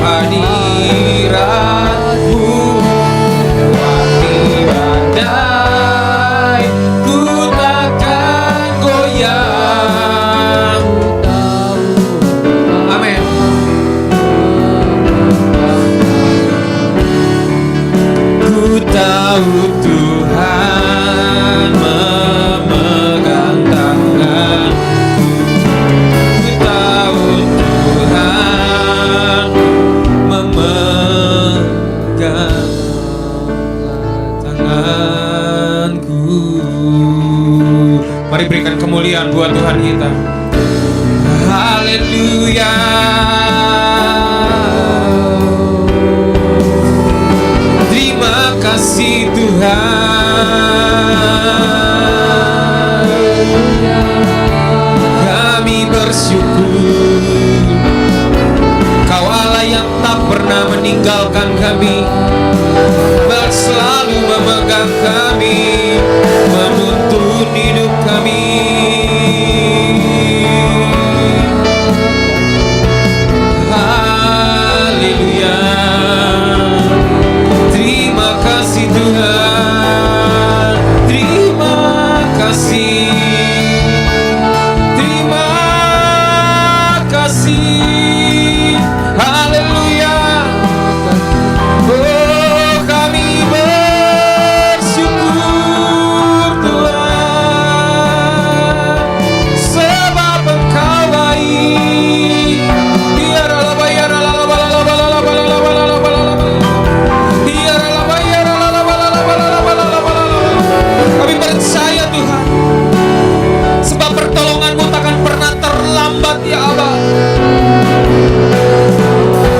hadirat-Mu, hati badai ku takkan goyang. Amin. Ku tahu Tuhan memegang tanganku, ku tahu Tuhan memegang tanganku. Mari berikan kemuliaan buat Tuhan kita. Haleluya. Terima kasih Tuhan, kami bersyukur Kau Allah yang tak pernah meninggalkan kami, selalu memegang kami, menuntun hidup kami. Haleluya. Terima kasih Tuhan, terima kasih, terima kasih. Haleluya. Oh, kami bersyukur Tuhan, sebab Engkau baik. Kami percaya Tuhan, sebab pertolongan-Mu takkan pernah terlambat ya Aba.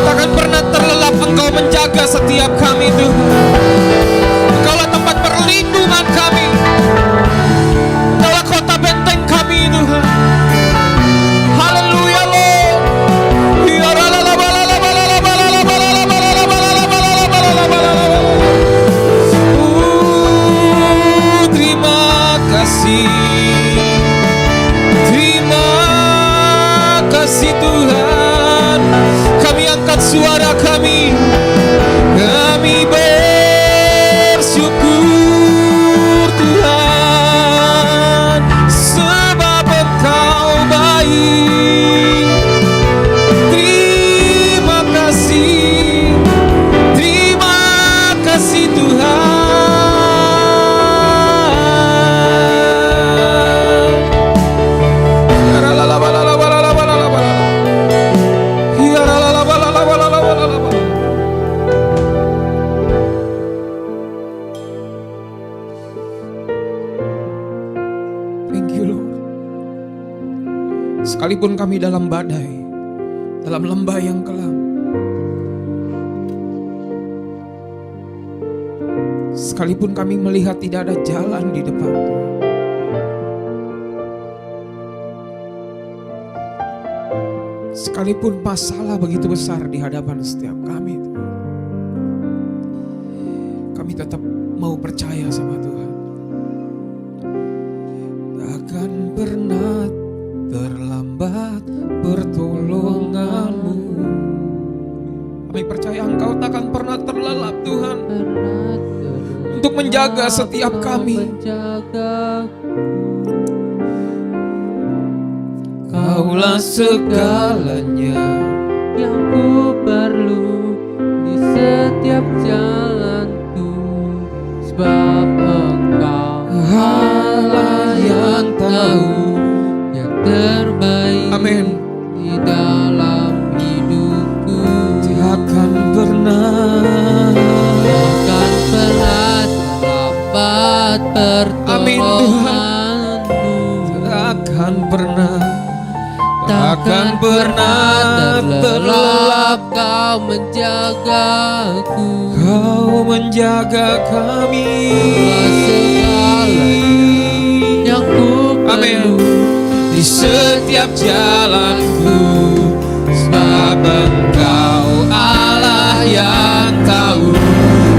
Takkan pernah terlelap, Engkau menjaga setiap kami Tuhan. Engkaulah tempat perlindungan kami, Engkaulah kota benteng kami Tuhan. Haleluya Lord. Terima kasih, terima kasih Tuhan. Kami angkat suara kami, kami bersyukur Tuhan, sebab Engkau baik. Terima kasih Tuhan. Thank you Lord. Sekalipun kami dalam badai, dalam lembah yang kelam, sekalipun kami melihat tidak ada jalan di depan Tuhan, sekalipun masalah begitu besar di hadapan setiap kami Tuhan, kami tetap mau percaya sama Tuhan. Takkan pernah terlambat pertolongan-Mu. Kami percaya Engkau takkan pernah terlelap Tuhan untuk menjaga setiap kami. Kaulah segalanya yang ku perlu di setiap jalanku, sebab Engkau Allah yang tahu yang terbaik. Amin. Di dalam hidupku, Takkan pernah terlambat pertolongan-Mu. Takkan pernah terlelap. Kau menjagaku, Kau menjaga kami. yang ku Amin. perlu Di setiap jalanku, sebab Engkau Allah yang tahu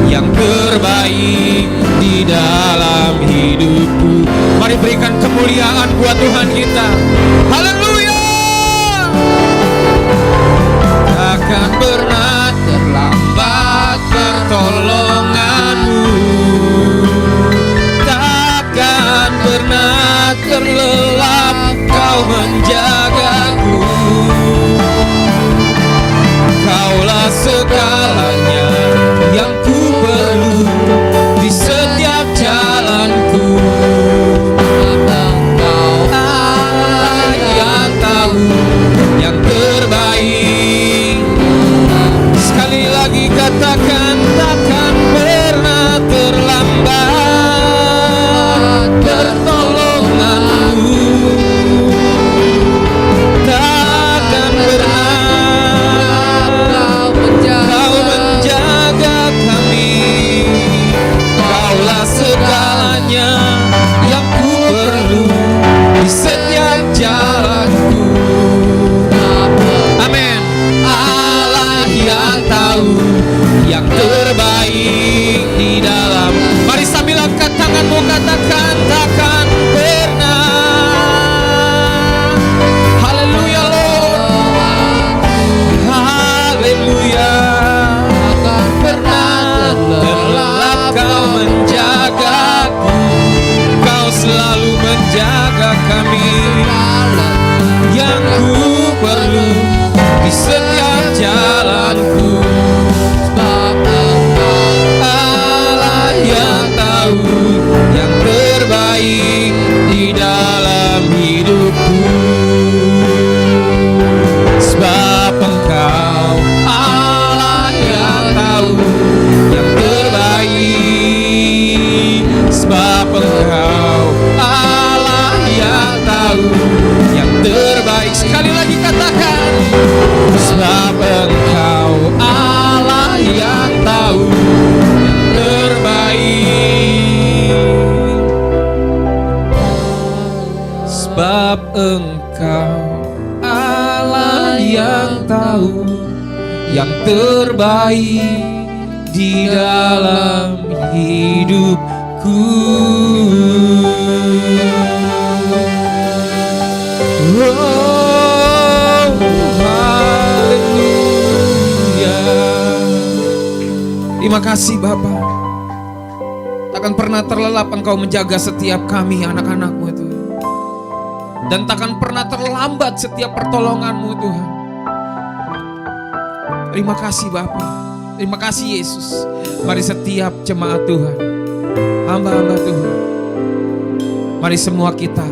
yang terbaik di dalam hidupku. Mari berikan kemuliaan buat Tuhan kita. Haleluya. Takkan pernah yang tahu yang terbaik di dalam. Mari sambil angkat tanganmu katakan takkan pernah. Haleluya Lord, haleluya. Takkan pernah Terlelap kau menjagaku, kau selalu menjaga kami. Yang ku perlu di setiap jalanku, sebab Engkau Allah yang tahu yang terbaik di dalam hidupku. Sebab Engkau Allah yang tahu yang terbaik. Sebab Engkau Allah yang tahu yang terbaik. Sekali lagi katakan, sebab Engkau Allah yang tahu yang terbaik. Sebab Engkau Allah yang tahu yang terbaik di dalam hidupku. Oh, haleluya. Terima kasih Bapa. Takkan pernah terlelap Engkau menjaga setiap kami anak-anak-Mu Tuhan. Dan takkan pernah terlambat setiap pertolongan-Mu Tuhan. Terima kasih Bapa. Terima kasih Yesus. Mari setiap jemaat Tuhan, hamba-hamba Tuhan, mari semua kita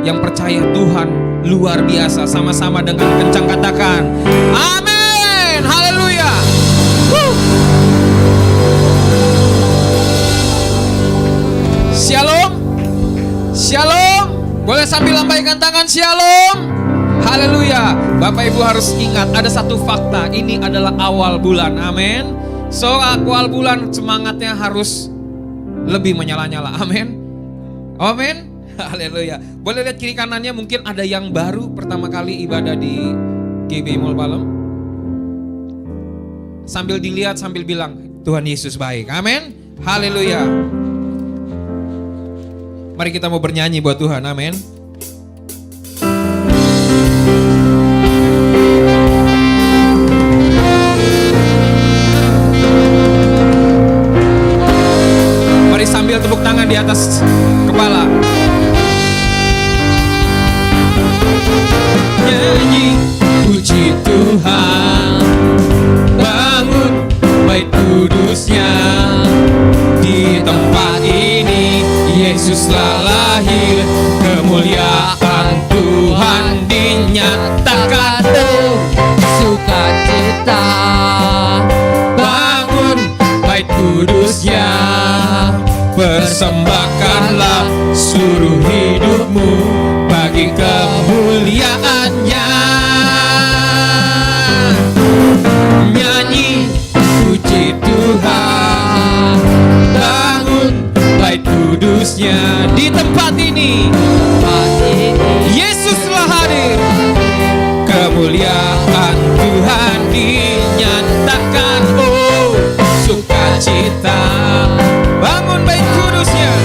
yang percaya Tuhan luar biasa, sama-sama dengan kencang katakan amin. Haleluya. Shalom. Shalom. Boleh sambil lambaikan tangan shalom. Haleluya. Bapak Ibu harus ingat ada satu fakta. Ini adalah awal bulan. Amin. So awal bulan semangatnya harus lebih menyala-nyala. Amin. Amin. Haleluya. Boleh lihat kiri kanannya, mungkin ada yang baru pertama kali ibadah di GB Mall Palem. Sambil dilihat sambil bilang Tuhan Yesus baik. Amin. Haleluya. Mari kita mau bernyanyi buat Tuhan. Amin. Mari sambil tepuk tangan di atas kepala. Nyanyi puji Tuhan, bangun bait kudusnya. Di tempat ini Yesuslah lahir, kemuliaan Tuhan dinyatakan. oh, sukacita. Bangun bait kudusnya, persembahkanlah seluruh hidupmu bagi kemuliaannya. Nyanyi puji Tuhan, bangun bait kudusnya. Di tempat ini Yesuslah hadir, kemuliaan Tuhan dinyatakan. Oh, sukacita. Bangun bait kudusnya,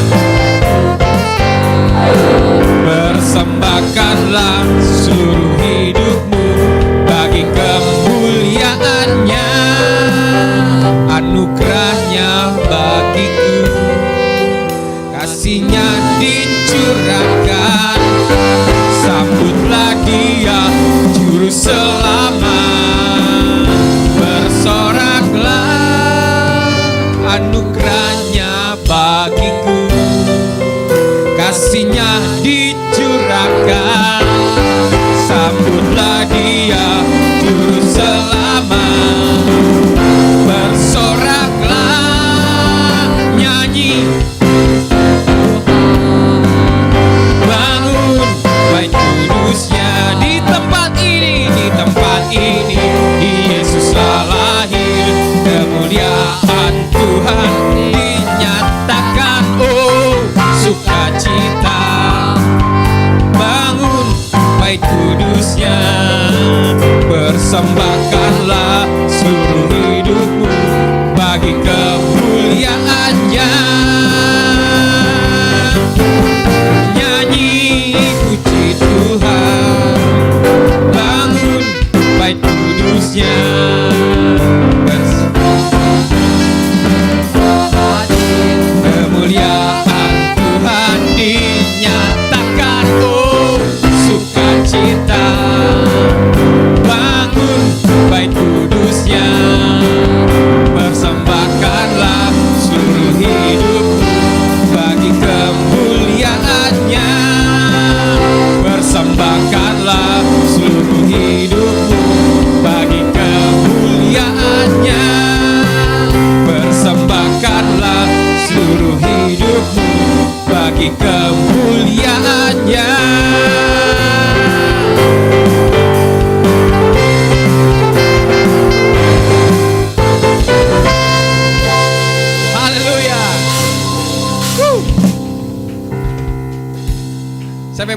persembahkanlah seluruh hidupmu bagi kemuliaannya. Anugerahnya bagiku, kasihnya dicurahkan. Sambutlah Dia juru selamat, bersoraklah. Anugerahnya bagiku, kasihnya dicurahkan.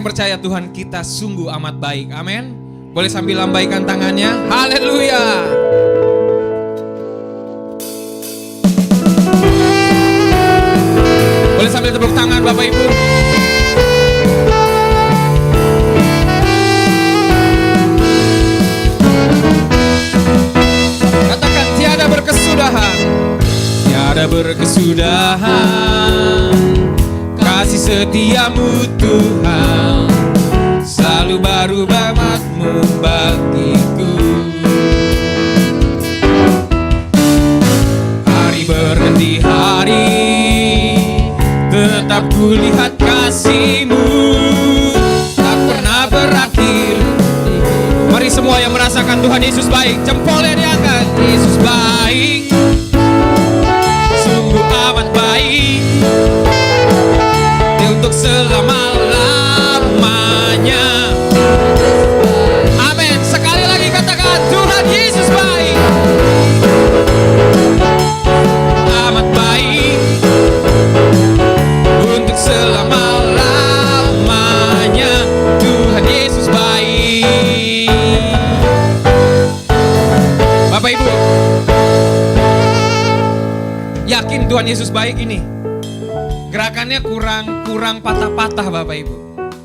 percaya Tuhan kita sungguh amat baik. Amin. Boleh sambil lambaikan tangannya. Haleluya. Boleh sambil tepuk tangan Bapak Ibu. Katakan tiada berkesudahan. Tiada berkesudahan. Kasih setiamu Tuhan, selalu baru rahmat-Mu bagiku. Hari berganti hari, tetap kulihat kasih-Mu, tak pernah berakhir. Mari semua yang merasakan Tuhan Yesus baik, jempolnya diangkat. Yesus baik, sungguh amat baik, untuk selama-lamanya. Amin. Sekali lagi katakan Tuhan Yesus baik, amat baik, untuk selama-lamanya. Tuhan Yesus baik. Bapak Ibu, yakin Tuhan Yesus baik ini? Gerakannya kurang patah-patah Bapak Ibu.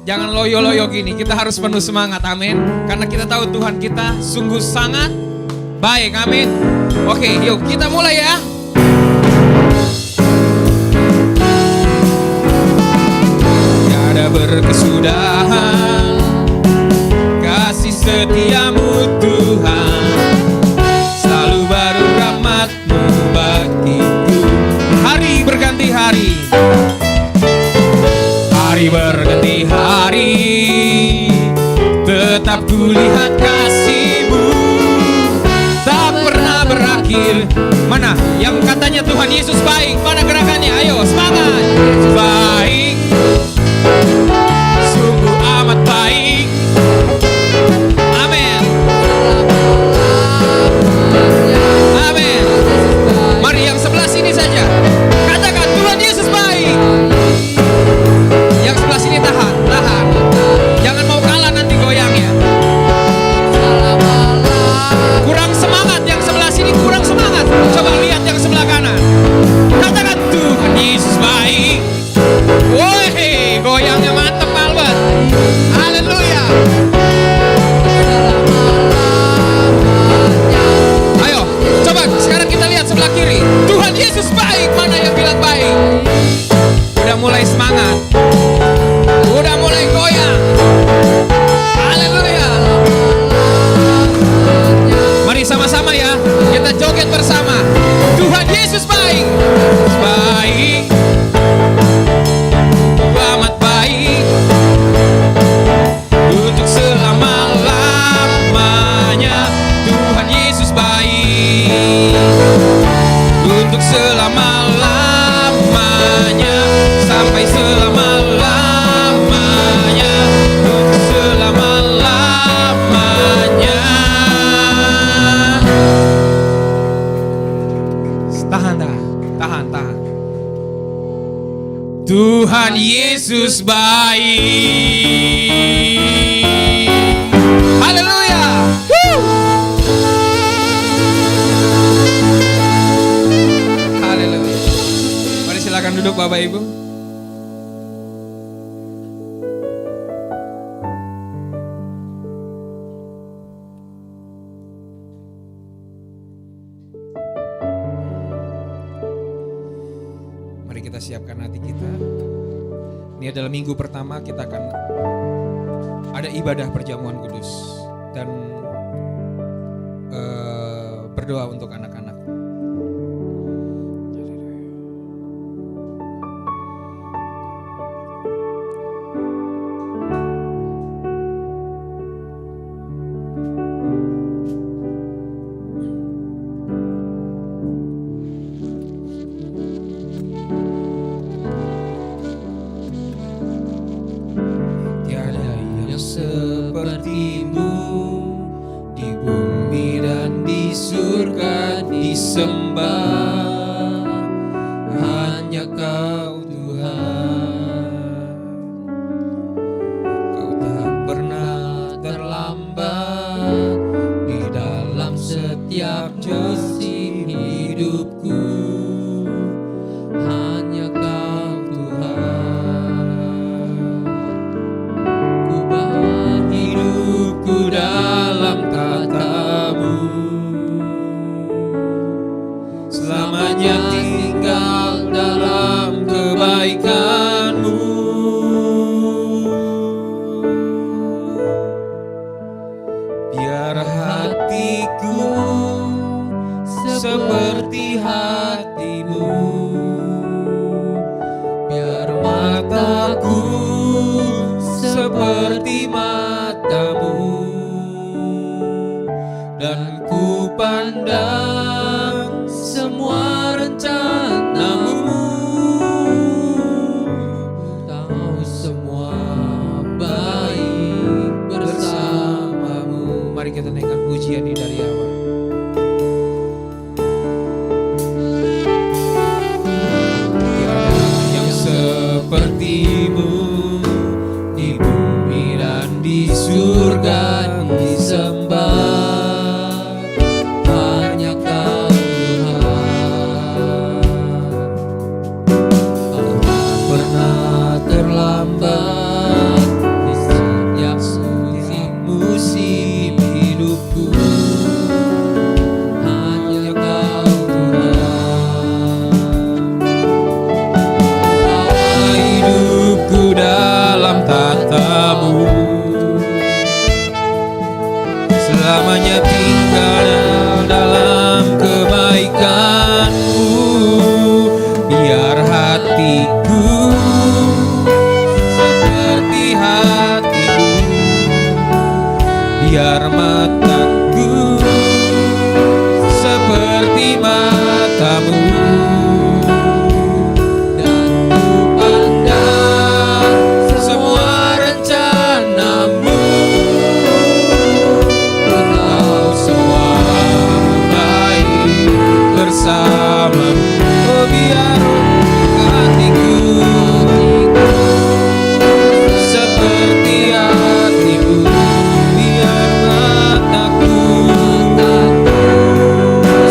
Jangan loyo-loyo gini, kita harus penuh semangat, amin. Karena kita tahu Tuhan kita sungguh sangat baik, amin. Oke, yuk kita mulai ya. Tiada berkesudahan, kasih setiamu Tuhan, selalu baru rahmat-Mu bagiku. Hari berganti hari, hari berganti hari, tetap kulihat kasih-Mu, tak pernah berakhir. Mana yang katanya Tuhan Yesus baik? Mana gerakannya? Ayo semangat. Baik, sungguh amat baik. Amin. Amin. Mari yang sebelah sini saja katakan Tuhan Yesus baik. Yang sebelah sini tahan. Jangan mau kalah nanti goyangnya. Kurang semangat yang sebelah sini, kurang semangat. Coba lihat yang sebelah kanan. Katakan Tuhan Yesus baik. Woi, goyangnya mantep banget. Haleluya. Ayo, coba sekarang kita lihat sebelah kiri. Tuhan Yesus baik. Mana yang bilang baik? Udah mulai semangat, udah mulai goyang. Haleluya. Mari sama-sama ya, kita joget bersama. Tuhan Yesus baik, baik, amat baik, untuk selama-lamanya. Tuhan Yesus baik, untuk selama-lamanya, sampai selama-lamanya, untuk selama-lamanya. Tahan. Tuhan Yesus baik. Haleluya. Haleluya. Mari silakan duduk Bapak Ibu. Mari kita siapkan hati kita. Ini adalah minggu pertama kita akan ada ibadah perjamuan kudus dan berdoa untuk anak-anak. Sepertimu di bumi dan di surga disembah, hanya Kau Tuhan. musim hidupku, hanya Kau Tuhan. Ku bawa hidupku dalam tata-Mu, selamanya tinggal dalam kebaikan-Mu. Biar hatiku seperti hati-Mu, Biar mataku seperti mata-Mu, dan ku pandang semua rencana-Mu. Tahu semua baik bersama-Mu. Mari kita naikkan pujian ini dari awal. Tiada yang seperti-Mu di bumi dan di surga disembah, hanya Kau Tuhan. Kau tak pernah terlambat di setiap musim hidupku, hanya Kau Tuhan. Bawa hidupku dalam tata-Mu, selamanya tinggal dalam kebaikan-Mu. Biar hatiku seperti hati-Mu, biar mataku seperti mata-Mu, Dan ku pandang semua rencana-Mu. Ku tahu semua baik bersama-Mu. Oh, biar hatiku seperti hati-Mu, biar mataku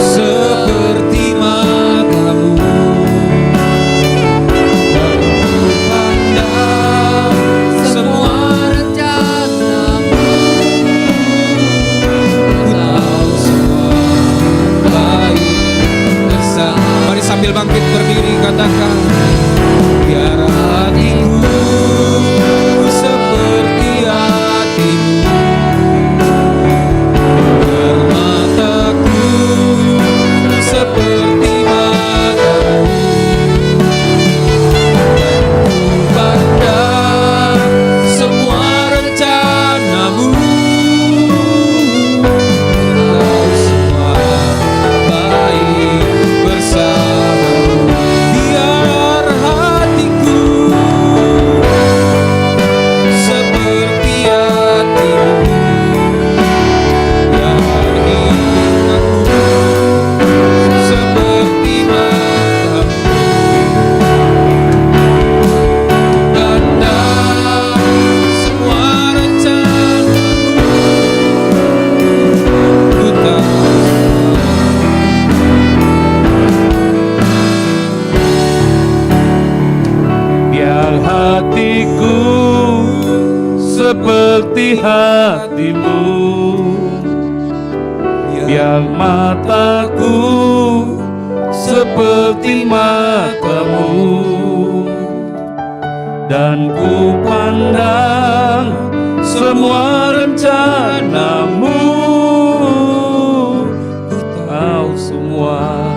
seperti mata-Mu, dan ku pandang semua rencana-Mu. ku tahu semua baik bersama. Mari sambil bangkit berdiri katakan, biar hatiku seperti hati-Mu, biar mataku seperti mata-Mu, dan ku pandang semua rencana-Mu. Kau semua baik bersama-Mu. Biar hatiku seperti hati-Mu, biar hidupku seperti mata-Mu, pandang semua rencana-Mu. Ku tahu Biar hatiku seperti hati-Mu, biar mataku seperti mata-Mu, dan ku pandang semua rencana-Mu. Ku tahu semua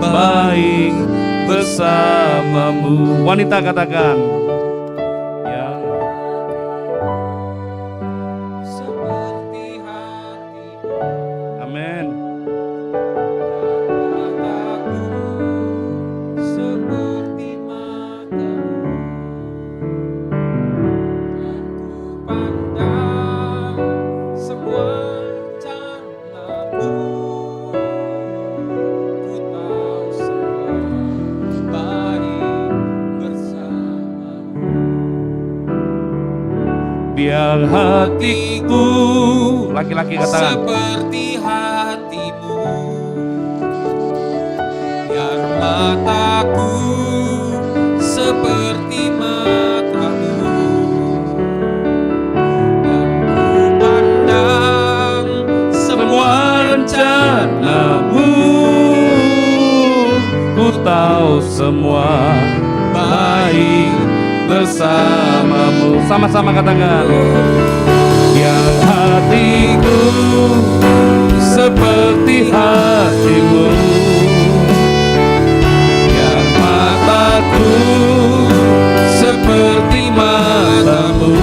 baik bersama-Mu. Wanita katakan, ya. seperti hati-Mu, Amin. mataku seperti mata-Mu, dan ku pandang semua rencana-Mu. Ku tahu semua baik bersama-Mu. Biar hatiku, laki-laki katakan, Seperti hati-Mu, Ku tahu semua baik bersamamu. Sama-sama katakan. Yang hatiku seperti hatimu, yang mataku seperti matamu.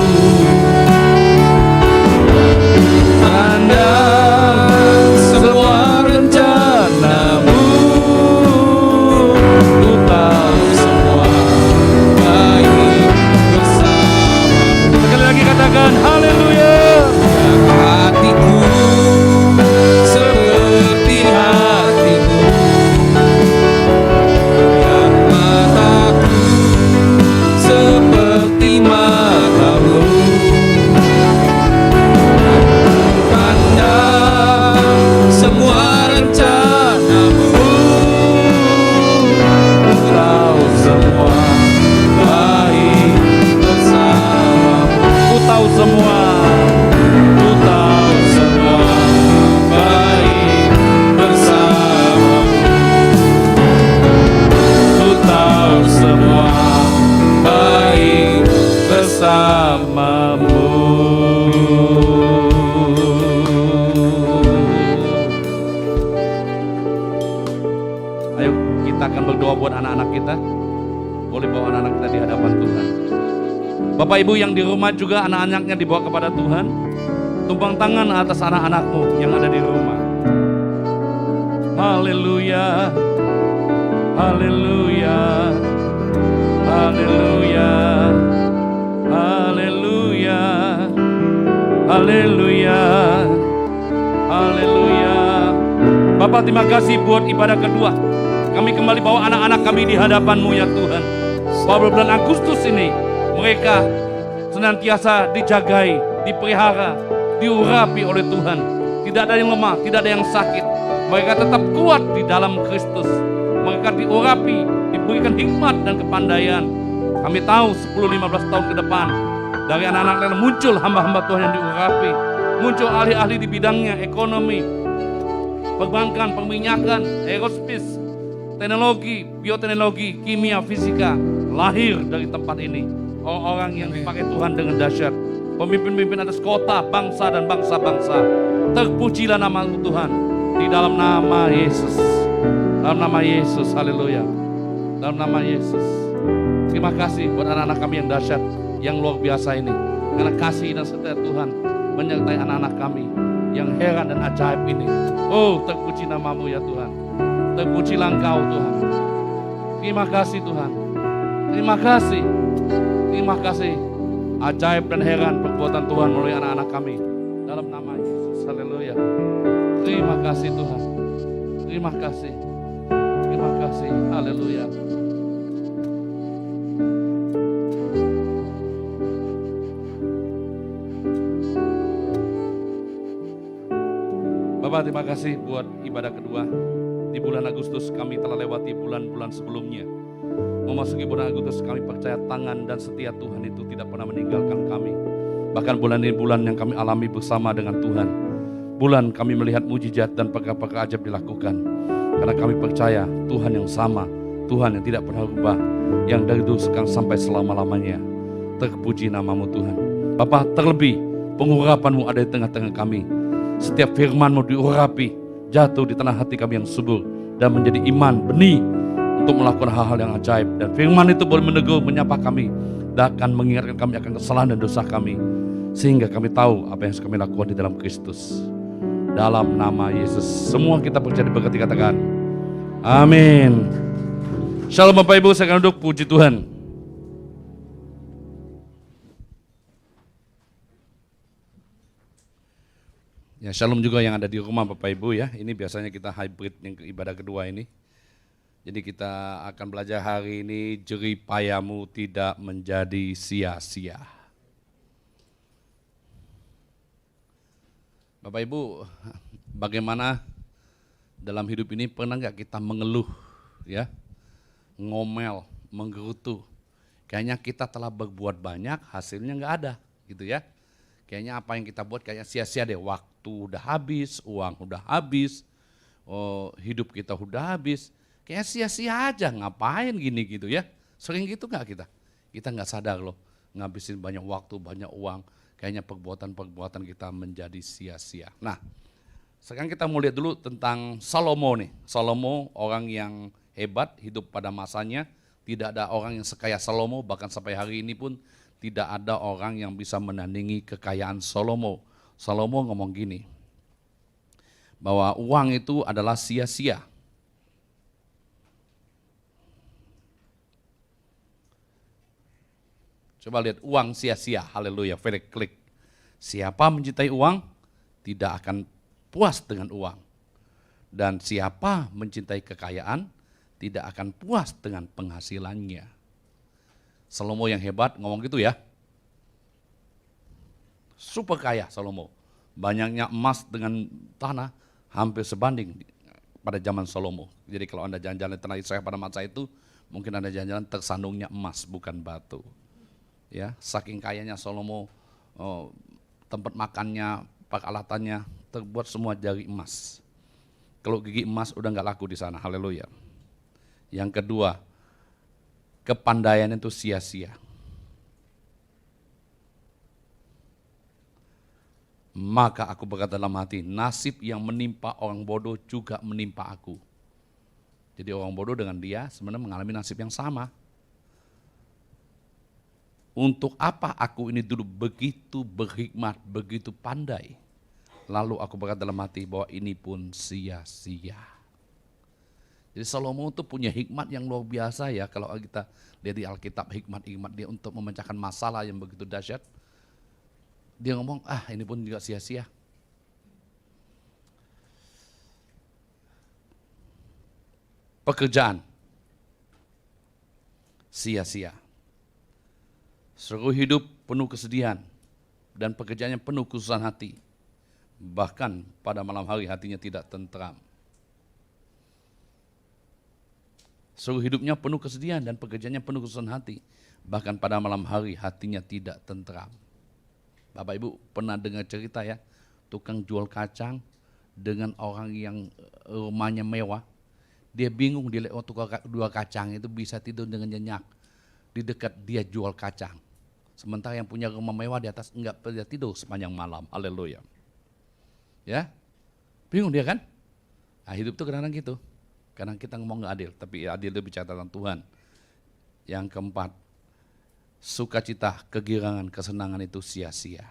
Pandang semua rencanamu, ku tahu semua baik bersamamu. Sekali lagi katakan haleluya. Hatiku seperti hatimu, Yang mataku seperti matamu. Pandang semua rencanamu, ku tahu semua baik bersamamu. Ku tahu semua, ku tahu semua baik bersamamu. Ku tahu semua baik bersamamu. Ayo kita akan berdoa buat anak-anak kita. Boleh bawa anak-anak kita di hadapan Tuhan. Bapak Ibu yang di rumah juga anak-anaknya dibawa kepada Tuhan. Tumpang tangan atas anak-anakmu yang ada di rumah. Haleluya. Haleluya. Haleluya. Haleluya. Haleluya. Haleluya. Bapak terima kasih buat ibadah kedua. Kami kembali bawa anak-anak kami di hadapan-Mu ya Tuhan. Bahwa bulan Agustus ini mereka senantiasa dijagai, dipelihara, diurapi oleh Tuhan. Tidak ada yang lemah, tidak ada yang sakit. Mereka tetap kuat di dalam Kristus. Mereka diurapi, diberikan hikmat dan kepandaian. Kami tahu 10-15 tahun ke depan dari anak-anak yang muncul hamba-hamba Tuhan yang diurapi. Muncul ahli-ahli di bidangnya, ekonomi, perbankan, perminyakan, aerospace, teknologi, bioteknologi, kimia, fisika. Lahir dari tempat ini. Orang-orang yang dipakai Tuhan dengan dahsyat. Pemimpin-pemimpin atas kota, bangsa dan bangsa-bangsa. Terpujilah nama-Mu Tuhan. Di dalam nama Yesus. Dalam nama Yesus, haleluya. Dalam nama Yesus. Terima kasih buat anak-anak kami yang dahsyat, yang luar biasa ini. Karena kasih dan setia Tuhan menyertai anak-anak kami yang heran dan ajaib ini. Oh, terpuji nama-Mu ya Tuhan. Terpujilah Engkau Tuhan. Terima kasih Tuhan. Terima kasih. Terima kasih. Ajaib dan heran perbuatan Tuhan melalui anak-anak kami. Dalam nama Yesus, haleluya. Terima kasih Tuhan. Terima kasih. Terima kasih, haleluya. Bapak terima kasih buat ibadah kedua. Di bulan Agustus kami telah lewati bulan-bulan sebelumnya. Memasuki bulan Agustus kami percaya tangan dan setia Tuhan itu tidak pernah meninggalkan kami. Bahkan bulan ini bulan yang kami alami bersama dengan Tuhan. Bulan kami melihat mujizat dan perkara-perkara ajaib dilakukan. Karena kami percaya Tuhan yang sama, Tuhan yang tidak pernah berubah, yang dari dulu sekarang sampai selama-lamanya. Terpuji nama-Mu Tuhan. Bapak, terlebih pengurapan-Mu ada di tengah-tengah kami. Setiap firman-Mu diurapi, jatuh di tanah hati kami yang subur dan menjadi iman, benih untuk melakukan hal-hal yang ajaib. Dan firman itu boleh menegur, menyapa kami dan akan mengingatkan kami akan kesalahan dan dosa kami, sehingga kami tahu apa yang harus kami lakukan di dalam Kristus. Dalam nama Yesus semua kita percaya diberkati, katakan amin. Shalom Bapak Ibu, saya akan duduk, puji Tuhan. Ya, shalom juga yang ada di rumah Bapak Ibu ya. Ini biasanya kita hybrid yang ibadah kedua ini. Jadi kita akan belajar hari ini, jerih payahmu tidak menjadi sia-sia. Bapak Ibu, bagaimana dalam hidup ini pernah nggak kita mengeluh ya, ngomel, menggerutu. Kayaknya kita telah berbuat banyak, hasilnya nggak ada gitu ya. Kayaknya apa yang kita buat kayaknya sia-sia deh, waktu udah habis, uang udah habis, hidup kita udah habis. kayak sia-sia aja, ngapain gini gitu ya. Sering gitu nggak kita? Kita nggak sadar loh, ngabisin banyak waktu, banyak uang, kayaknya perbuatan-perbuatan kita menjadi sia-sia. Nah, sekarang kita mau lihat dulu tentang Salomo nih. Salomo orang yang hebat, hidup pada masanya. Tidak ada orang yang sekaya Salomo, bahkan sampai hari ini pun tidak ada orang yang bisa menandingi kekayaan Salomo. Salomo ngomong gini, bahwa uang itu adalah sia-sia. Coba lihat uang sia-sia, haleluya, very klik. Siapa mencintai uang tidak akan puas dengan uang. Dan siapa mencintai kekayaan tidak akan puas dengan penghasilannya. Salomo yang hebat ngomong gitu ya. Super kaya Salomo. Banyaknya emas dengan tanah hampir sebanding pada zaman Salomo. Jadi kalau Anda jalan-jalan di tanah Israel pada masa itu, mungkin Anda jalan-jalan tersandungnya emas bukan batu. Ya, saking kayanya Salomo, tempat makannya, peralatannya terbuat semua dari emas. Kalau gigi emas udah nggak laku di sana, haleluya. Yang kedua, kepandaian itu sia-sia. Maka aku berkata dalam hati, nasib yang menimpa orang bodoh juga menimpa aku. Jadi orang bodoh dengan dia sebenarnya mengalami nasib yang sama. Untuk apa aku ini dulu begitu berhikmat, begitu pandai. Lalu aku berkata dalam hati bahwa ini pun sia-sia. Jadi Salomo itu punya hikmat yang luar biasa ya. Kalau kita lihat di Alkitab, hikmat-hikmat dia untuk memecahkan masalah yang begitu dahsyat. Dia ngomong, ini pun juga sia-sia. Pekerjaan, sia-sia. Seluruh hidup penuh kesedihan dan pekerjaannya penuh kesusahan hati. Bahkan pada malam hari hatinya tidak tentram. Seluruh hidupnya penuh kesedihan dan pekerjaannya penuh kesusahan hati. Bahkan pada malam hari hatinya tidak tentram. Bapak Ibu pernah dengar cerita ya, tukang jual kacang dengan orang yang rumahnya mewah. Dia bingung dia lihat tukang jual kacang itu bisa tidur dengan nyenyak. Di dekat dia jual kacang. Sementara yang punya rumah mewah di atas enggak bisa tidur sepanjang malam. Haleluya. Ya, bingung dia kan? Nah, hidup itu kadang-kadang gitu. Kadang kita ngomong nggak adil, tapi adil itu bicara tentang Tuhan. Yang keempat, sukacita, kegirangan, kesenangan itu sia-sia.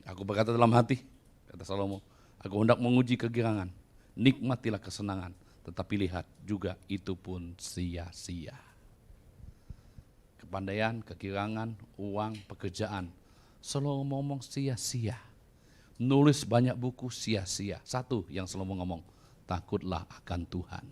Aku berkata dalam hati, kata Salomo, aku hendak menguji kegirangan, nikmatilah kesenangan, tetapi lihat juga itu pun sia-sia. Kepandaian, kegirangan, uang, pekerjaan, Salomo ngomong sia-sia. Nulis banyak buku sia-sia. Satu yang Salomo ngomong, takutlah akan Tuhan.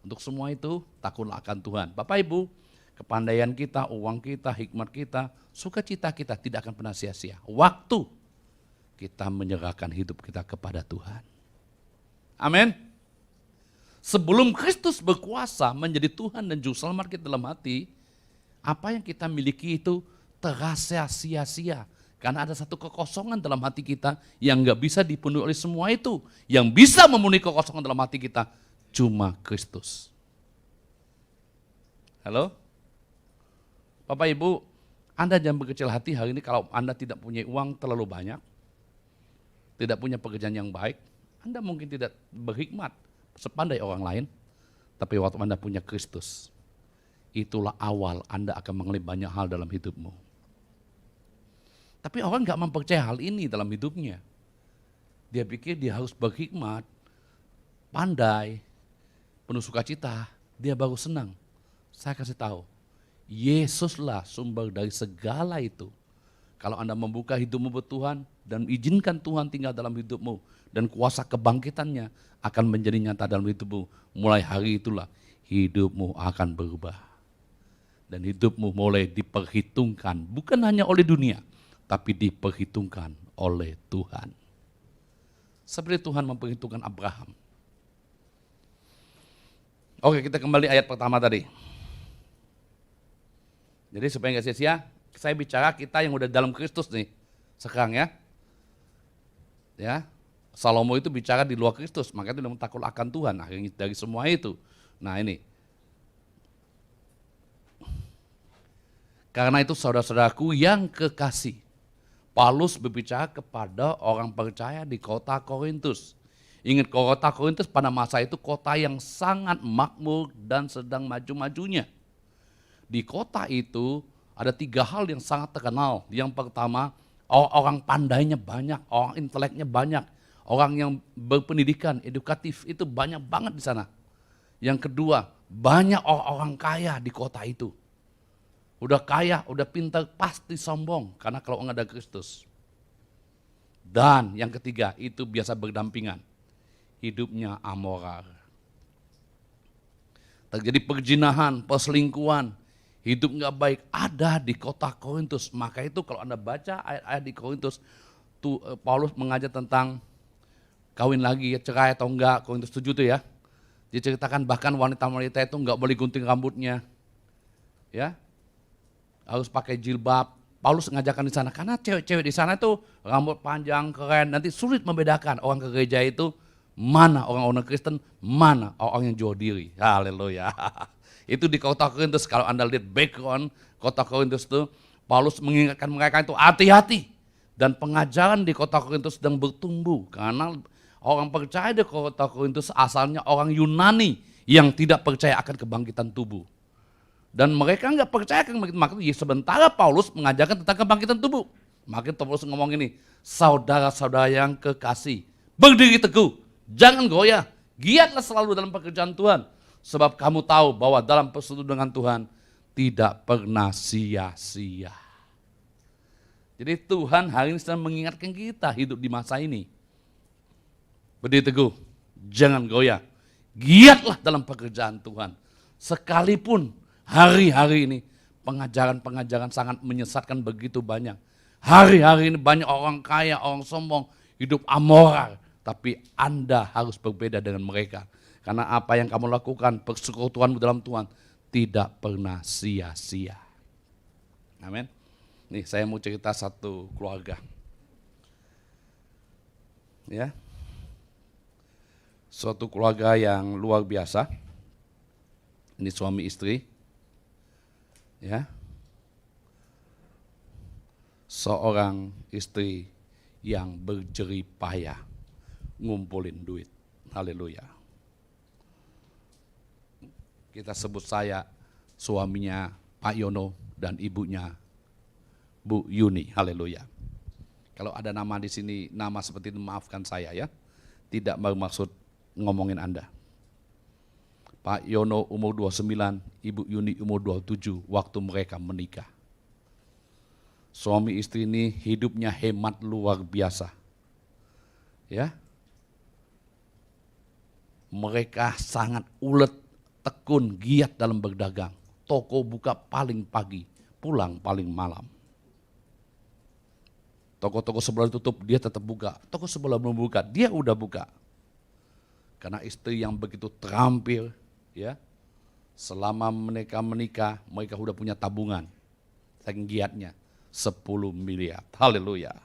Untuk semua itu, takutlah akan Tuhan. Bapak Ibu, kepandaian kita, uang kita, hikmat kita, sukacita kita tidak akan pernah sia-sia. Waktu kita menyerahkan hidup kita kepada Tuhan. Amin. Sebelum Kristus berkuasa menjadi Tuhan dan Juru Selamat kita dalam hati, apa yang kita miliki itu terasa sia-sia. Karena ada satu kekosongan dalam hati kita yang gak bisa dipenuhi oleh semua itu. Yang bisa memenuhi kekosongan dalam hati kita cuma Kristus. Halo? Bapak Ibu, Anda jangan berkecil hati hari ini kalau Anda tidak punya uang terlalu banyak, tidak punya pekerjaan yang baik, Anda mungkin tidak berhikmat sepandai orang lain, tapi waktu Anda punya Kristus, itulah awal Anda akan mengalami banyak hal dalam hidupmu. Tapi orang gak mempercayai hal ini dalam hidupnya. Dia pikir dia harus berhikmat, pandai, penuh sukacita, dia baru senang. Saya kasih tahu, Yesuslah sumber dari segala itu. Kalau Anda membuka hidupmu buat Tuhan dan izinkan Tuhan tinggal dalam hidupmu dan kuasa kebangkitannya akan menjadi nyata dalam hidupmu. Mulai hari itulah hidupmu akan berubah. Dan hidupmu mulai diperhitungkan bukan hanya oleh dunia, tapi diperhitungkan oleh Tuhan. Seperti Tuhan memperhitungkan Abraham. Oke, kita kembali ayat pertama tadi. Jadi supaya nggak sia-sia, saya bicara kita yang udah dalam Kristus nih sekarang ya. Ya, Salomo itu bicara di luar Kristus, makanya dia takut akan Tuhan. Akhirnya dari semua itu. Nah ini. Karena itu saudara-saudaraku yang kekasih, Paulus berbicara kepada orang percaya di kota Korintus. Ingat kota Korintus pada masa itu kota yang sangat makmur dan sedang maju-majunya. Di kota itu ada 3 hal yang sangat terkenal. Yang pertama, orang pandainya banyak, orang inteleknya banyak, orang yang berpendidikan, edukatif itu banyak banget di sana. Yang kedua, banyak orang-orang kaya di kota itu. Udah kaya, udah pintar, pasti sombong karena kalau nggak ada Kristus. Dan yang ketiga, itu biasa berdampingan. Hidupnya amoral. Terjadi perzinahan, perselingkuhan, hidup nggak baik ada di kota Korintus. Maka itu kalau Anda baca ayat-ayat di Korintus, Paulus mengajar tentang kawin lagi, cerai atau enggak, Korintus 7 itu ya. Diceritakan bahkan wanita-wanita itu enggak boleh gunting rambutnya. Ya. Harus pakai jilbab. Paulus mengajarkan di sana karena cewek-cewek di sana itu rambut panjang, keren, nanti sulit membedakan orang ke gereja itu mana orang-orang Kristen, mana orang yang jual diri. Haleluya. Itu di kota Korintus, kalau Anda lihat background kota Korintus itu, Paulus mengingatkan mereka itu hati-hati. Dan pengajaran di kota Korintus sedang bertumbuh karena orang percaya di kota Korintus asalnya orang Yunani yang tidak percaya akan kebangkitan tubuh. Dan mereka nggak percaya akan kebangkitan, makanya sementara Paulus mengajarkan tentang kebangkitan tubuh. Makanya Paulus ngomong ini, saudara-saudara yang kekasih, berdiri teguh, jangan goyah, giatlah selalu dalam pekerjaan Tuhan. Sebab kamu tahu bahwa dalam persekutuan dengan Tuhan tidak pernah sia-sia. Jadi Tuhan hari ini sedang mengingatkan kita hidup di masa ini. Berdiri teguh, jangan goyah. Giatlah dalam pekerjaan Tuhan. Sekalipun hari-hari ini pengajaran-pengajaran sangat menyesatkan begitu banyak. Hari-hari ini banyak orang kaya, orang sombong, hidup amoral. Tapi Anda harus berbeda dengan mereka. Karena apa yang kamu lakukan, persekutuanmu dalam Tuhan tidak pernah sia-sia. Amin. Nih saya mau cerita satu keluarga. Ya. Suatu keluarga yang luar biasa. Ini suami istri. Ya. Seorang istri yang berjerih payah ngumpulin duit. Haleluya. Kita sebut saya suaminya Pak Yono dan ibunya Bu Yuni. Haleluya. Kalau ada nama di sini, nama seperti itu maafkan saya ya. Tidak bermaksud ngomongin Anda. Pak Yono umur 29, Ibu Yuni umur 27 waktu mereka menikah. Suami istri ini hidupnya hemat luar biasa. Ya. Mereka sangat ulet, tekun, giat dalam berdagang. Toko buka paling pagi, pulang paling malam. Toko-toko sebelah tutup, dia tetap buka. Toko sebelah belum buka, dia udah buka. Karena istri yang begitu terampil, ya, selama mereka menikah, mereka udah punya tabungan. Saking giatnya, 10 miliar. Haleluya.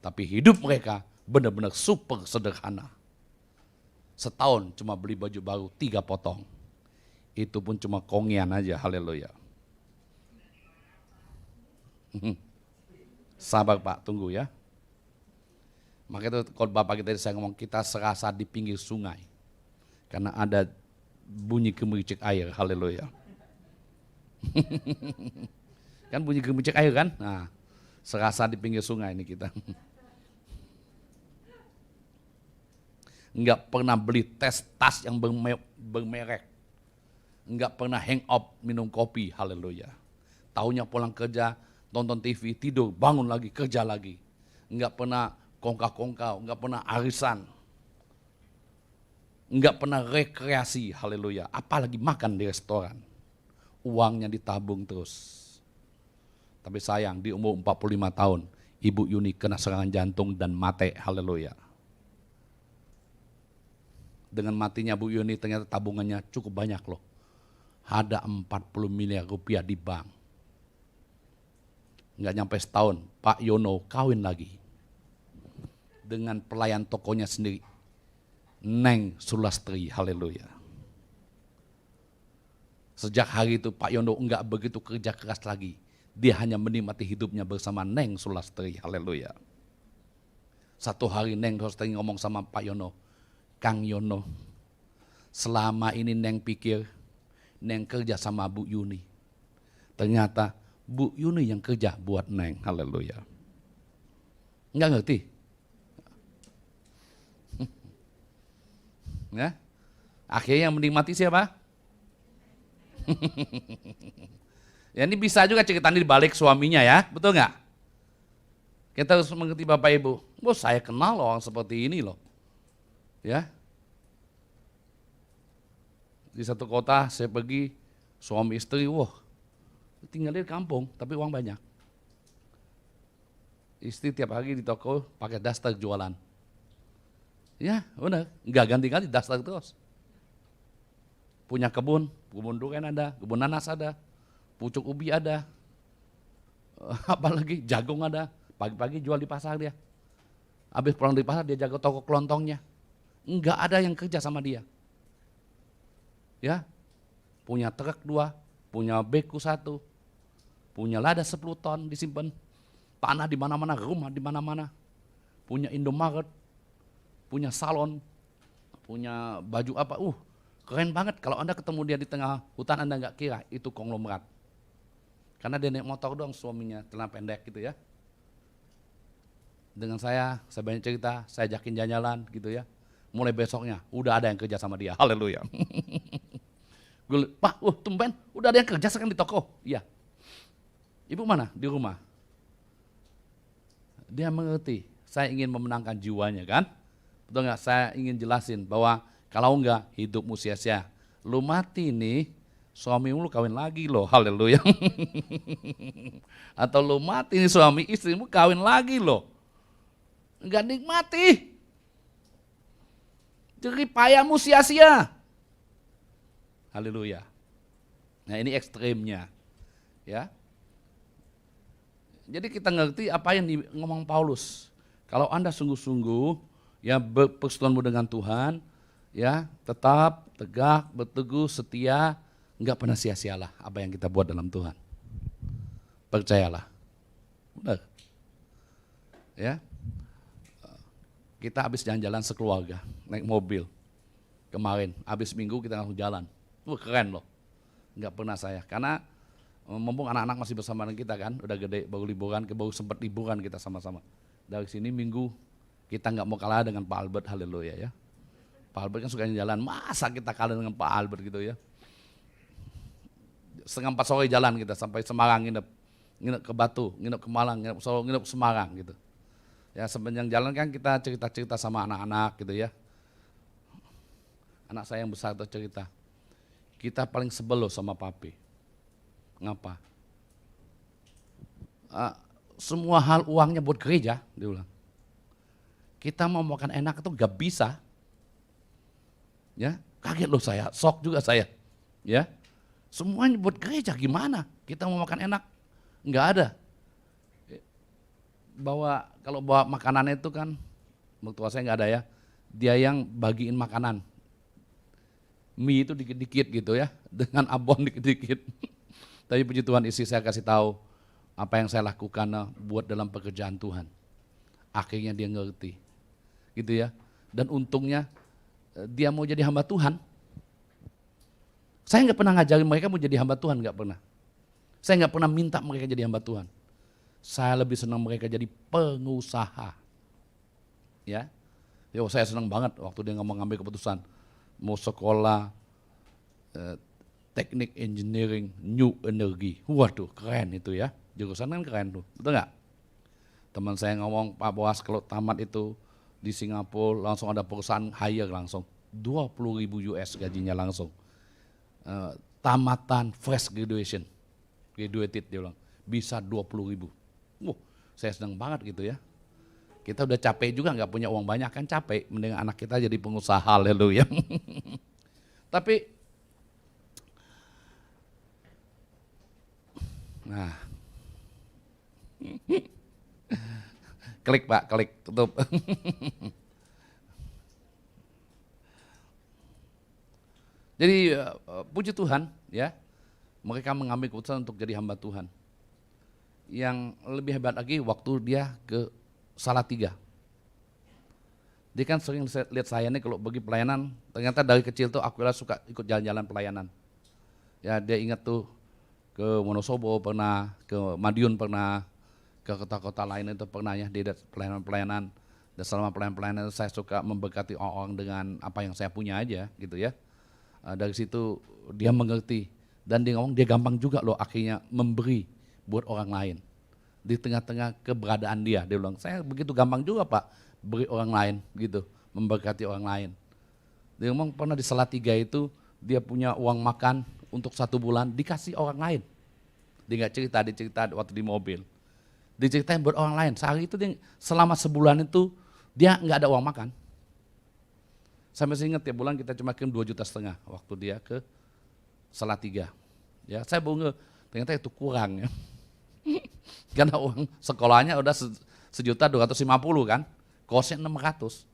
Tapi hidup mereka benar-benar super sederhana. Setahun cuma beli baju baru 3 potong. Itu pun cuma kongian aja, haleluya. Sabar Pak, tunggu ya. Maka itu kalau Bapak kita saya ngomong, kita serasa di pinggir sungai. Karena ada bunyi gemericik air, haleluya. Kan bunyi gemericik air kan? Nah, serasa di pinggir sungai ini kita. Enggak pernah beli tas yang bermerek. Enggak pernah hang up minum kopi, haleluya. Taunya pulang kerja, nonton TV, tidur, bangun lagi, kerja lagi. Enggak pernah kongkau-kongkau, enggak pernah arisan. Enggak pernah rekreasi, haleluya. Apalagi makan di restoran. Uangnya ditabung terus. Tapi sayang, di umur 45 tahun, Ibu Yuni kena serangan jantung dan mati, haleluya. Dengan matinya Bu Yuni ternyata tabungannya cukup banyak loh. Ada 40 miliar rupiah di bank. Enggak nyampe setahun, Pak Yono kawin lagi. dengan pelayan tokonya sendiri, Neng Sulastri. Haleluya. Sejak hari itu Pak Yono enggak begitu kerja keras lagi. Dia hanya menikmati hidupnya bersama Neng Sulastri. Haleluya. Satu hari Neng Sulastri ngomong sama Pak Yono, Kang Yono, selama ini Neng pikir Neng kerja sama Bu Yuni. Ternyata Bu Yuni yang kerja buat Neng. Haleluya. Enggak ngerti? Ya? Akhirnya yang menikmati siapa? Ya ini bisa juga ceritanya di balik suaminya ya, betul nggak? Kita harus mengerti Bapak Ibu. Wah, saya kenal orang seperti ini loh. Ya. Di satu kota saya pergi, suami istri, wah tinggal di kampung tapi uang banyak. Istri tiap hari di toko pakai daster jualan. Ya benar, nggak ganti-ganti daster terus. Punya kebun durian ada, kebun nanas ada, pucuk ubi ada, apalagi jagung ada. Pagi-pagi jual di pasar dia. Habis pulang dari pasar dia jaga toko kelontongnya. Enggak ada yang kerja sama dia. Ya, punya truk 2, punya beku 1, punya lada 10 ton disimpan, tanah di mana-mana, rumah di mana-mana, punya Indomaret, punya salon, punya baju apa, keren banget. Kalau Anda ketemu dia di tengah hutan Anda nggak kira itu konglomerat. Karena dia naik motor doang, suaminya celana pendek gitu ya. Dengan saya banyak cerita, saya ajakin jalan-jalan gitu ya. Mulai besoknya udah ada yang kerja sama dia. Haleluya. Gue, Pak, tumben udah ada yang kerja sekarang di toko. Iya. Ibu mana? Di rumah. Dia mengerti, saya ingin memenangkan jiwanya kan. Betul nggak? Saya ingin jelasin bahwa kalau enggak hidupmu sia-sia. Lu mati nih, suamimu lu kawin lagi loh. Haleluya. Atau lu mati nih suami istrimu kawin lagi loh. Enggak nikmati. Jadi payahmu sia-sia. Haleluya. Nah ini ekstrimnya. Ya. Jadi kita ngerti apa yang ngomong Paulus. Kalau Anda sungguh-sungguh ya berpersekutuanmu dengan Tuhan, ya tetap tegak, berteguh, setia, enggak pernah sia-sialah apa yang kita buat dalam Tuhan. Percayalah. Benar. Ya. Kita habis jalan-jalan sekeluarga, naik mobil. Kemarin, habis minggu kita langsung jalan. Keren loh. Enggak pernah saya, karena mumpung anak-anak masih bersama dengan kita kan, udah gede, baru liburan, baru sempat liburan kita sama-sama. Dari sini minggu, kita nggak mau kalah dengan Pak Albert, haleluya ya. Pak Albert kan suka jalan, masa kita kalah dengan Pak Albert gitu ya. Setengah 4 sore jalan kita, sampai Semarang nginep ke Batu, nginep ke Malang, nginep ke Semarang gitu. Ya sepanjang jalan kan kita cerita-cerita sama anak-anak gitu ya. Anak saya yang besar tuh cerita, kita paling sebel loh sama papi. Ngapa? Semua hal uangnya buat gereja, dia bilang. Kita mau makan enak itu gak bisa. Ya, kaget loh saya, shock juga saya. Ya, semuanya buat gereja gimana? Kita mau makan enak, nggak ada. Kalau bawa makanan itu kan, mertua saya nggak ada ya. Dia yang bagiin makanan. Mie itu dikit-dikit gitu ya, dengan abon dikit-dikit. Tapi puji Tuhan istri saya kasih tahu apa yang saya lakukan buat dalam pekerjaan Tuhan. Akhirnya dia ngerti, gitu ya. Dan untungnya dia mau jadi hamba Tuhan. Saya nggak pernah ngajarin mereka mau jadi hamba Tuhan, nggak pernah. Saya nggak pernah minta mereka jadi hamba Tuhan. Saya lebih senang mereka jadi pengusaha. Ya, saya senang banget waktu dia ngambil keputusan mau sekolah teknik engineering new energy. Waduh, keren itu ya. Jurusan kan keren tuh, betul nggak? Teman saya ngomong, Pak Boas kalau tamat itu di Singapura langsung ada perusahaan hire langsung 20.000 US gajinya langsung. Tamatan fresh graduated dia bilang bisa 20.000. Saya senang banget gitu ya. Kita udah capek juga nggak punya uang banyak kan capek, mending anak kita jadi pengusaha, haleluya. Tapi Klik Pak, klik, tutup. Jadi puji Tuhan ya, mereka mengambil keputusan untuk jadi hamba Tuhan. Yang lebih hebat lagi waktu dia ke Salatiga. Dia kan sering lihat saya nih kalau bagi pelayanan, ternyata dari kecil tuh Aquila suka ikut jalan-jalan pelayanan. Ya dia ingat tuh ke Wonosobo pernah, ke Madiun pernah, ke kota-kota lain itu pernah ya, dia pelayanan-pelayanan. Dan selama pelayanan-pelayanan saya suka memberkati orang-orang dengan apa yang saya punya aja gitu ya. Dari situ dia mengerti dan dia ngomong dia gampang juga loh akhirnya memberi buat orang lain. Di tengah-tengah keberadaan dia bilang saya begitu gampang juga Pak beri orang lain gitu, memberkati orang lain. Dia ngomong pernah di Salatiga itu dia punya uang makan untuk 1 bulan dikasih orang lain. Dia nggak cerita, dia cerita waktu di mobil. Diceritain buat orang lain. Sehari itu dia, selama sebulan itu dia nggak ada uang makan. Saya masih ingat tiap bulan kita cuma kirim 2,5 juta waktu dia ke Salatiga. Ya, saya baru ternyata itu kurang ya. Karena uang sekolahnya udah 1,250 kan, kosnya 600.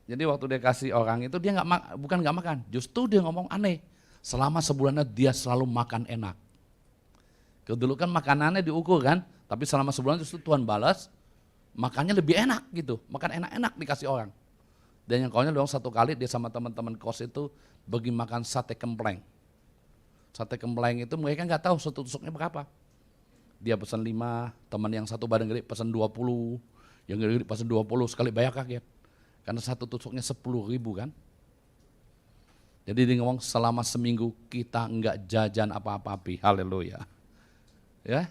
Jadi waktu dia kasih orang itu dia bukan nggak makan, justru dia ngomong aneh. Selama sebulannya dia selalu makan enak. Dulu kan makanannya diukur kan, tapi selama sebulan justru Tuhan balas makannya lebih enak gitu, makan enak-enak dikasih orang. Dan yang konyol dong satu kali dia sama teman-teman kos itu bagi makan sate kempleng. Sate kempleng itu mereka nggak tahu satu tusuknya berapa. Dia pesan 5, teman yang satu badan gede pesan 20, yang gede pesan 20, sekali bayar kaget. Karena satu tusuknya 10.000 kan. Jadi dia ngomong selama seminggu kita nggak jajan apa-apa, haleluya. Ya,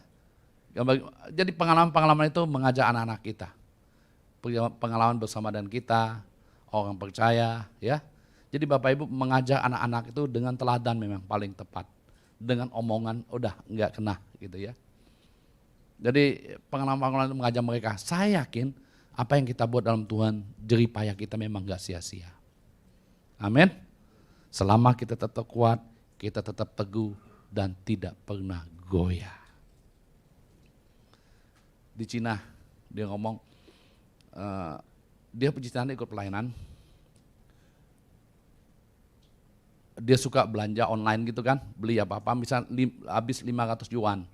jadi pengalaman-pengalaman itu mengajak anak-anak kita. Pengalaman bersama dengan kita, orang percaya ya. Jadi Bapak Ibu mengajak anak-anak itu dengan teladan memang paling tepat. Dengan omongan udah nggak kena gitu ya. Jadi pengalaman-pengalaman itu mengajak mereka, saya yakin apa yang kita buat dalam Tuhan, jerih payah kita memang gak sia-sia. Amin. Selama kita tetap kuat, kita tetap teguh dan tidak pernah goyah. Di Cina dia ngomong, dia puji Tuhan ikut pelayanan. Dia suka belanja online gitu kan, beli apa-apa, misal habis 500 yuan.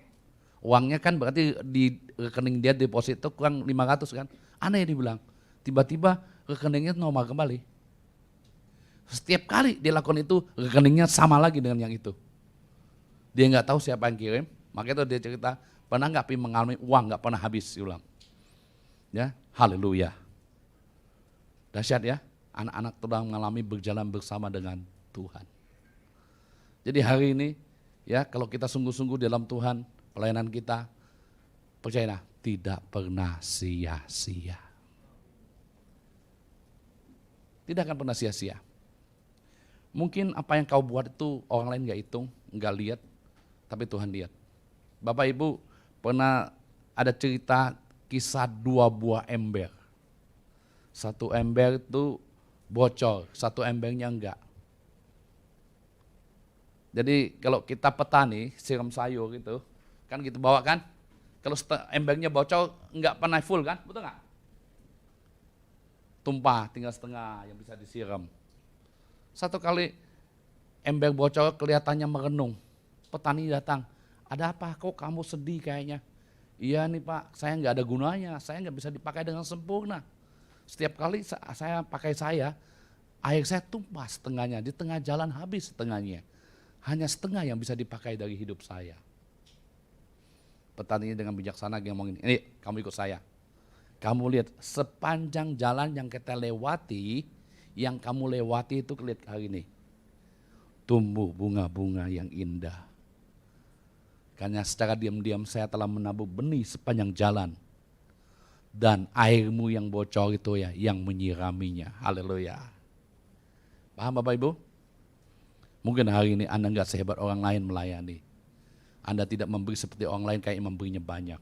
Uangnya kan berarti di rekening dia deposit itu kurang 500 kan. Aneh dia bilang, tiba-tiba rekeningnya normal kembali. Setiap kali dia lakukan itu, rekeningnya sama lagi dengan yang itu. Dia nggak tahu siapa yang kirim, makanya itu dia cerita, pernah nggak mengalami uang nggak pernah habis, ulang. Ya, haleluya. Dahsyat ya, anak-anak sedang mengalami berjalan bersama dengan Tuhan. Jadi hari ini, ya kalau kita sungguh-sungguh dalam Tuhan, pelayanan kita, percayalah, tidak pernah sia-sia. Tidak akan pernah sia-sia. Mungkin apa yang kau buat itu orang lain gak hitung, gak lihat, tapi Tuhan lihat. Bapak Ibu pernah ada cerita kisah 2 buah ember. 1 ember itu bocor, 1 embernya enggak. Jadi kalau kita petani, siram sayur gitu, kan gitu bawa kan, kalau embernya bocor enggak pernah full kan, betul enggak? Tumpah, tinggal setengah yang bisa disiram. Satu kali ember bocor kelihatannya merenung, petani datang, ada apa kok kamu sedih kayaknya? Iya nih Pak, saya nggak ada gunanya, saya nggak bisa dipakai dengan sempurna. Setiap kali saya pakai air saya tumpah setengahnya, di tengah jalan habis setengahnya. Hanya setengah yang bisa dipakai dari hidup saya. Petani dengan bijaksana dia ngomongin, ini kamu ikut saya. Kamu lihat sepanjang jalan yang kita lewati, yang kamu lewati itu lihat hari ini. Tumbuh bunga-bunga yang indah. Karena secara diam-diam saya telah menabur benih sepanjang jalan. Dan airmu yang bocor itu ya yang menyiraminya. Haleluya. Paham Bapak Ibu? Mungkin hari ini Anda enggak sehebat orang lain melayani. Anda tidak memberi seperti orang lain kayak memberinya banyak.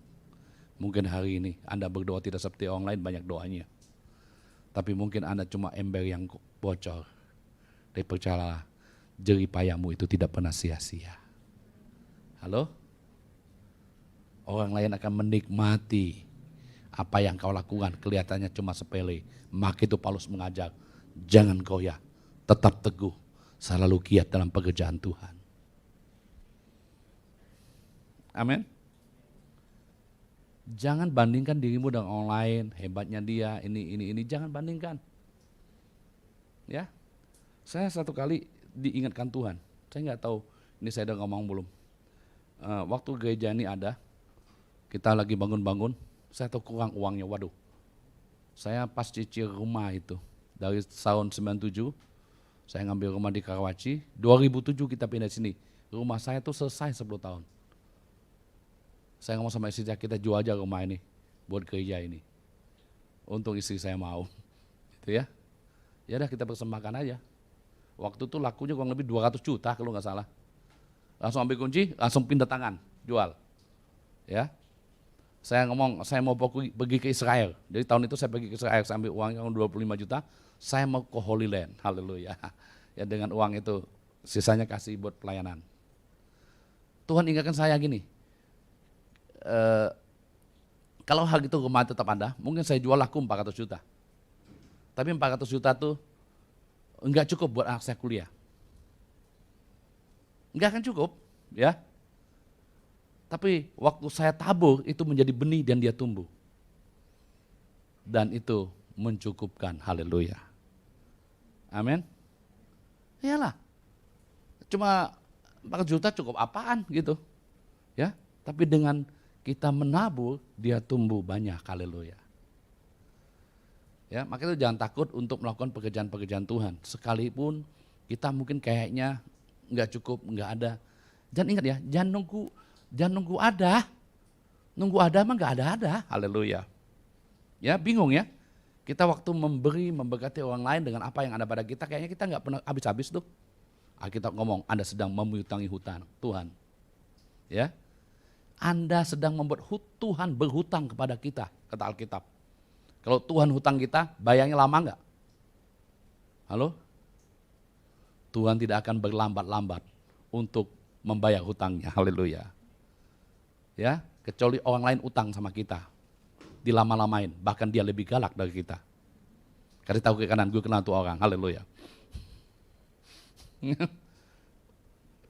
Mungkin hari ini Anda berdoa tidak seperti orang lain banyak doanya. Tapi mungkin Anda cuma ember yang bocor. Tapi percayalah, jerih payahmu itu tidak pernah sia-sia. Halo? orang lain akan menikmati apa yang kau lakukan, kelihatannya cuma sepele. Maka itu Paulus mengajak, jangan goyah, tetap teguh, selalu giat dalam pekerjaan Tuhan. Amin. Jangan bandingkan dirimu dengan orang lain, hebatnya dia, ini, jangan bandingkan. Ya, saya satu kali diingatkan Tuhan, saya nggak tahu, ini saya udah ngomong belum. Waktu gereja ini ada, kita lagi bangun-bangun, saya tahu kurang uangnya, waduh. Saya pas cicil rumah itu, dari tahun 97, saya ngambil rumah di Karawaci, 2007 kita pindah sini. Rumah saya tuh selesai 10 tahun. Saya ngomong sama istri saya, kita jual aja rumah ini, buat gereja ini. Untung istri saya mau, gitu ya. Ya udah kita persembahkan aja. Waktu itu lakunya kurang lebih 200 juta kalau nggak salah. Langsung ambil kunci, langsung pindah tangan, jual. Ya, saya ngomong, saya mau pergi ke Israel. Jadi tahun itu saya pergi ke Israel, saya ambil uangnya 25 juta, saya mau ke Holy Land, haleluya. Ya dengan uang itu, sisanya kasih buat pelayanan. Tuhan ingatkan saya gini, kalau hal itu rumah tetap ada, mungkin saya jual laku 400 juta. Tapi 400 juta tuh enggak cukup buat anak saya kuliah. Enggak akan cukup, ya. Tapi waktu saya tabur itu menjadi benih dan dia tumbuh. Dan itu mencukupkan, haleluya. Amin. Iyalah. Cuma 4 juta cukup apaan gitu. Ya, tapi dengan kita menabur, dia tumbuh banyak, haleluya. Ya, makanya itu jangan takut untuk melakukan pekerjaan-pekerjaan Tuhan. Sekalipun kita mungkin kayaknya nggak cukup, nggak ada. Jangan ingat ya, jangan nunggu ada. Nunggu ada mah nggak ada, haleluya. Ya, bingung ya. Kita waktu memberkati orang lain dengan apa yang ada pada kita, kayaknya kita nggak pernah habis-habis tuh. Alkitab ngomong, Anda sedang memutangi hutang Tuhan. Ya, Anda sedang membuat Tuhan berhutang kepada kita, kata Alkitab. Kalau Tuhan hutang kita, bayarnya lama enggak? Halo? Tuhan tidak akan berlambat-lambat untuk membayar hutangnya, haleluya. Ya, kecuali orang lain utang sama kita, dilama-lamain, bahkan dia lebih galak dari kita. Kasih tahu ke kanan, gue kenal tuh orang, haleluya.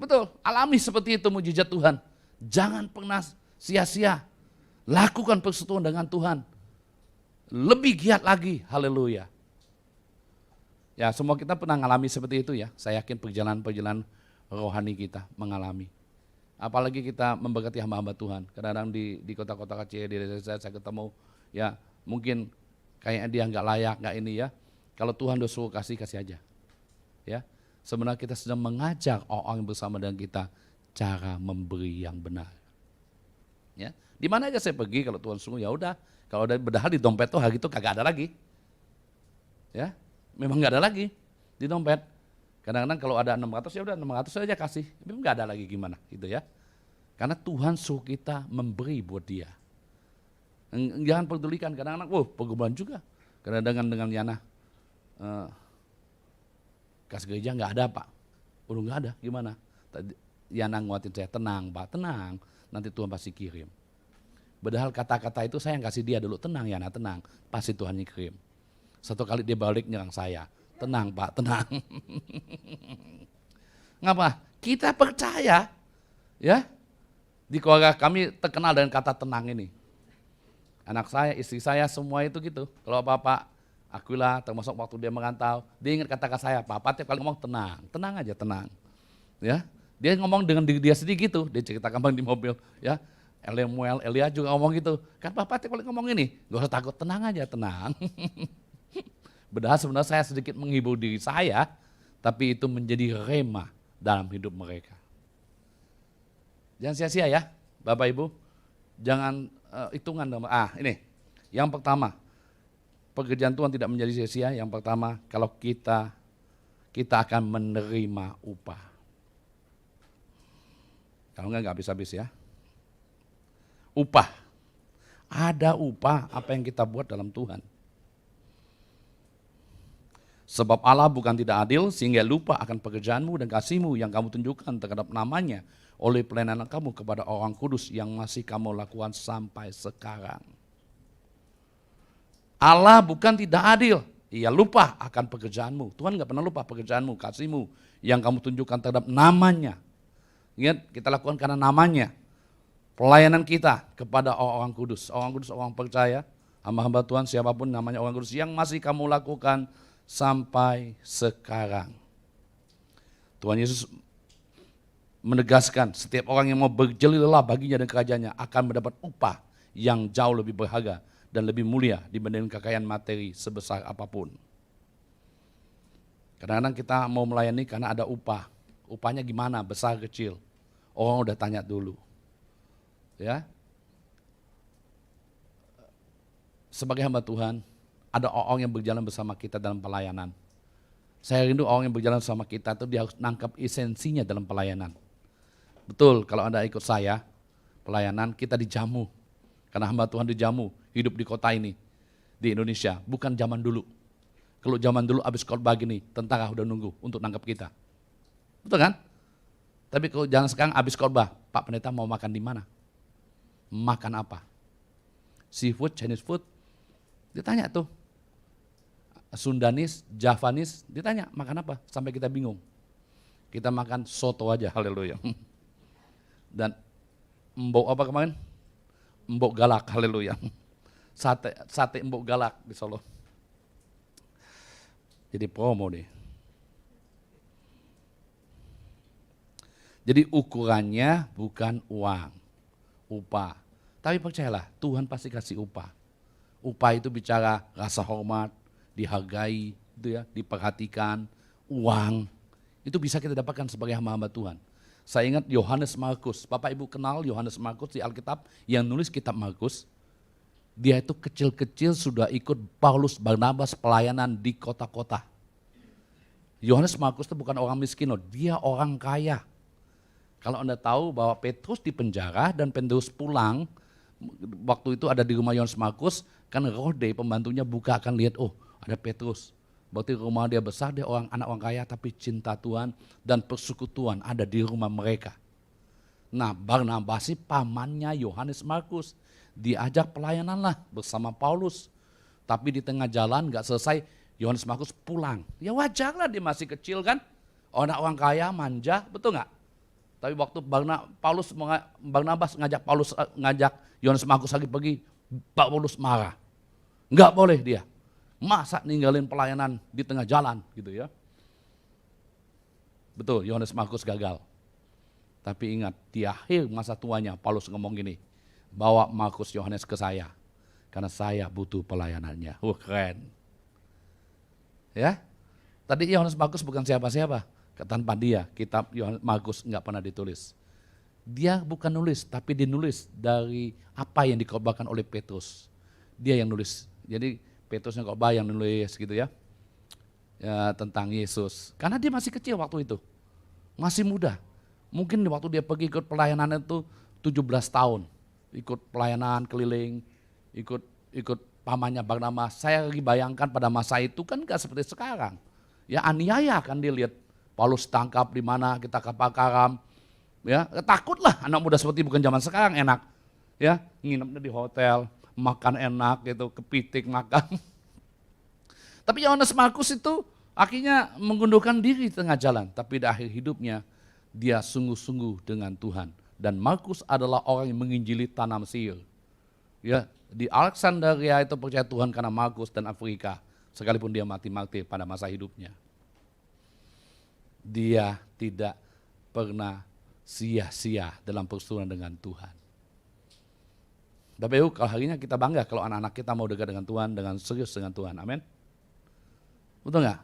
Betul, alami seperti itu mujizat Tuhan. Jangan pernah sia-sia, lakukan persekutuan dengan Tuhan. Lebih giat lagi, haleluya. Ya, semua kita pernah mengalami seperti itu ya. Saya yakin perjalanan-perjalanan rohani kita mengalami. Apalagi kita memberkati hamba-hamba Tuhan. Kadang-kadang di kota-kota kecil, di desa saya ketemu, ya mungkin kayaknya dia nggak layak, nggak ini ya. Kalau Tuhan udah suruh kasih aja. Ya, sebenarnya kita sedang mengajak orang yang bersama dengan kita cara memberi yang benar. Ya, di mana aja saya pergi kalau Tuhan suruh ya udah. Kalau ada bedahal di dompet tuh hari itu kagak ada lagi. Ya, memang nggak ada lagi di dompet. Kadang-kadang kalau ada 600 ya udah 600 aja kasih. Memang nggak ada lagi gimana gitu ya. Karena Tuhan suruh kita memberi buat dia. Jangan pedulikan kadang-kadang, pergumulan juga. Kadang-kadang dengan Yana, kas gereja nggak ada Pak. Udah nggak ada, gimana? Yana nguatin saya, tenang Pak, tenang. Nanti Tuhan pasti kirim. Padahal kata-kata itu saya yang kasih dia dulu, tenang Yana, tenang. Pasti Tuhan kirim. Satu kali dia balik nyerang saya, tenang Pak, tenang. Ngapa? Kita percaya, ya. Di keluarga kami terkenal dengan kata tenang ini. Anak saya, istri saya, semua itu gitu. Kalau Bapak Aquila, termasuk waktu dia merantau, dia ingat kata-kata saya, Papa tiap kali ngomong tenang, tenang aja, tenang. Ya, dia ngomong dengan diri dia sendiri gitu, dia ceritakan bang di mobil, ya. Elia juga ngomong gitu, kan Papa tiap kali ngomong ini, gak usah takut, tenang aja, tenang. Padahal sebenarnya saya sedikit menghibur diri saya, tapi itu menjadi rema dalam hidup mereka. Jangan sia-sia ya, Bapak Ibu, jangan hitungan. Ini, yang pertama, pekerjaan Tuhan tidak menjadi sia-sia. Yang pertama, kalau kita akan menerima upah. Kalau enggak habis-habis ya. Upah, ada upah apa yang kita buat dalam Tuhan. Sebab Allah bukan tidak adil sehingga lupa akan pekerjaanmu dan kasihmu yang kamu tunjukkan terhadap namanya oleh pelayanan kamu kepada orang kudus yang masih kamu lakukan sampai sekarang. Allah bukan tidak adil, Ia lupa akan pekerjaanmu. Tuhan gak pernah lupa pekerjaanmu, kasihmu yang kamu tunjukkan terhadap namanya. Ingat, kita lakukan karena namanya. Pelayanan kita kepada orang kudus, orang percaya, hamba-hamba Tuhan siapapun namanya orang kudus yang masih kamu lakukan sampai sekarang. Tuhan Yesus menegaskan setiap orang yang mau berjelilah baginya dan kerajaannya akan mendapat upah yang jauh lebih berharga dan lebih mulia dibanding kekayaan materi sebesar apapun. Kadang-kadang kita mau melayani karena ada upah. Upahnya gimana, besar kecil. Orang udah tanya dulu. Ya. Sebagai hamba Tuhan, ada orang yang berjalan bersama kita dalam pelayanan. Saya rindu orang yang berjalan bersama kita itu dia harus nangkap esensinya dalam pelayanan. Betul, kalau Anda ikut saya, pelayanan kita dijamu. Karena hamba Tuhan dijamu, hidup di kota ini, di Indonesia. Bukan zaman dulu. Kalau zaman dulu habis khotbah gini, tentara udah nunggu untuk nangkap kita. Betul kan? Tapi kalau jangan sekarang habis khotbah, Pak Pendeta mau makan di mana? Makan apa? Seafood, Chinese food? Ditanya tuh. Sundanis, Javanis, ditanya makan apa? Sampai kita bingung. Kita makan soto aja, haleluya. Dan embok apa kemarin? Embok galak, haleluya. Sate embok galak di Solo. Jadi promo deh. Jadi ukurannya bukan uang, upah. Tapi percayalah, Tuhan pasti kasih upah. Upah itu bicara rasa hormat, dihargai, itu ya, diperhatikan, uang. Itu bisa kita dapatkan sebagai hamba-hamba Tuhan. Saya ingat Yohanes Markus. Bapak Ibu kenal Yohanes Markus di Alkitab yang nulis kitab Markus. Dia itu kecil-kecil sudah ikut Paulus Barnabas pelayanan di kota-kota. Yohanes Markus itu bukan orang miskin loh, dia orang kaya. Kalau Anda tahu bahwa Petrus di penjara dan Petrus pulang, waktu itu ada di rumah Yohanes Markus, kan Rode pembantunya buka akan lihat, oh ada Petrus. Berarti rumah dia besar, dia anak orang kaya, tapi cinta Tuhan dan persekutuan ada di rumah mereka. Nah, Barnabas pamannya Yohanes Markus, diajak pelayanan lah bersama Paulus. Tapi di tengah jalan gak selesai, Yohanes Markus pulang. Ya wajar lah, dia masih kecil kan, orang kaya, manja, betul gak? Tapi waktu Barnabas ngajak Yohanes Markus lagi pergi, Paulus marah. Gak boleh dia. Masa ninggalin pelayanan di tengah jalan gitu ya. Betul, Yohanes Markus gagal. Tapi ingat, di akhir masa tuanya Paulus ngomong gini, bawa Markus Yohanes ke saya, karena saya butuh pelayanannya. Keren. Ya, tadi Yohanes Markus bukan siapa-siapa. Tanpa dia, kitab Yohanes Markus nggak pernah ditulis. Dia bukan nulis, tapi dinulis dari apa yang dikhotbahkan oleh Petrus. Dia yang nulis. Jadi Petrusnya khotbah yang nulis gitu ya, tentang Yesus. Karena dia masih kecil waktu itu, masih muda. Mungkin waktu dia pergi ikut pelayanan itu 17 tahun. Ikut pelayanan keliling, ikut pamannya Barnabas. Saya lagi bayangkan pada masa itu kan gak seperti sekarang. Ya aniaya kan dilihat. Paulus tangkap di mana, kita kapal karam. Ya, takutlah anak muda seperti bukan zaman sekarang enak. Ya, nginepnya di hotel, makan enak gitu, kepiting makan. Tapi Yohanes Markus itu akhirnya mengundurkan diri di tengah jalan. Tapi di akhir hidupnya dia sungguh-sungguh dengan Tuhan. Dan Markus adalah orang yang menginjili tanah Mesir. Ya, di Alexandria itu percaya Tuhan karena Markus dan Afrika. Sekalipun dia mati martir pada masa hidupnya. Dia tidak pernah sia-sia dalam persekutuan dengan Tuhan. Bapak Ibu, kalau hari ini kita bangga kalau anak-anak kita mau dekat dengan Tuhan, dengan serius dengan Tuhan. Amin. Betul nggak?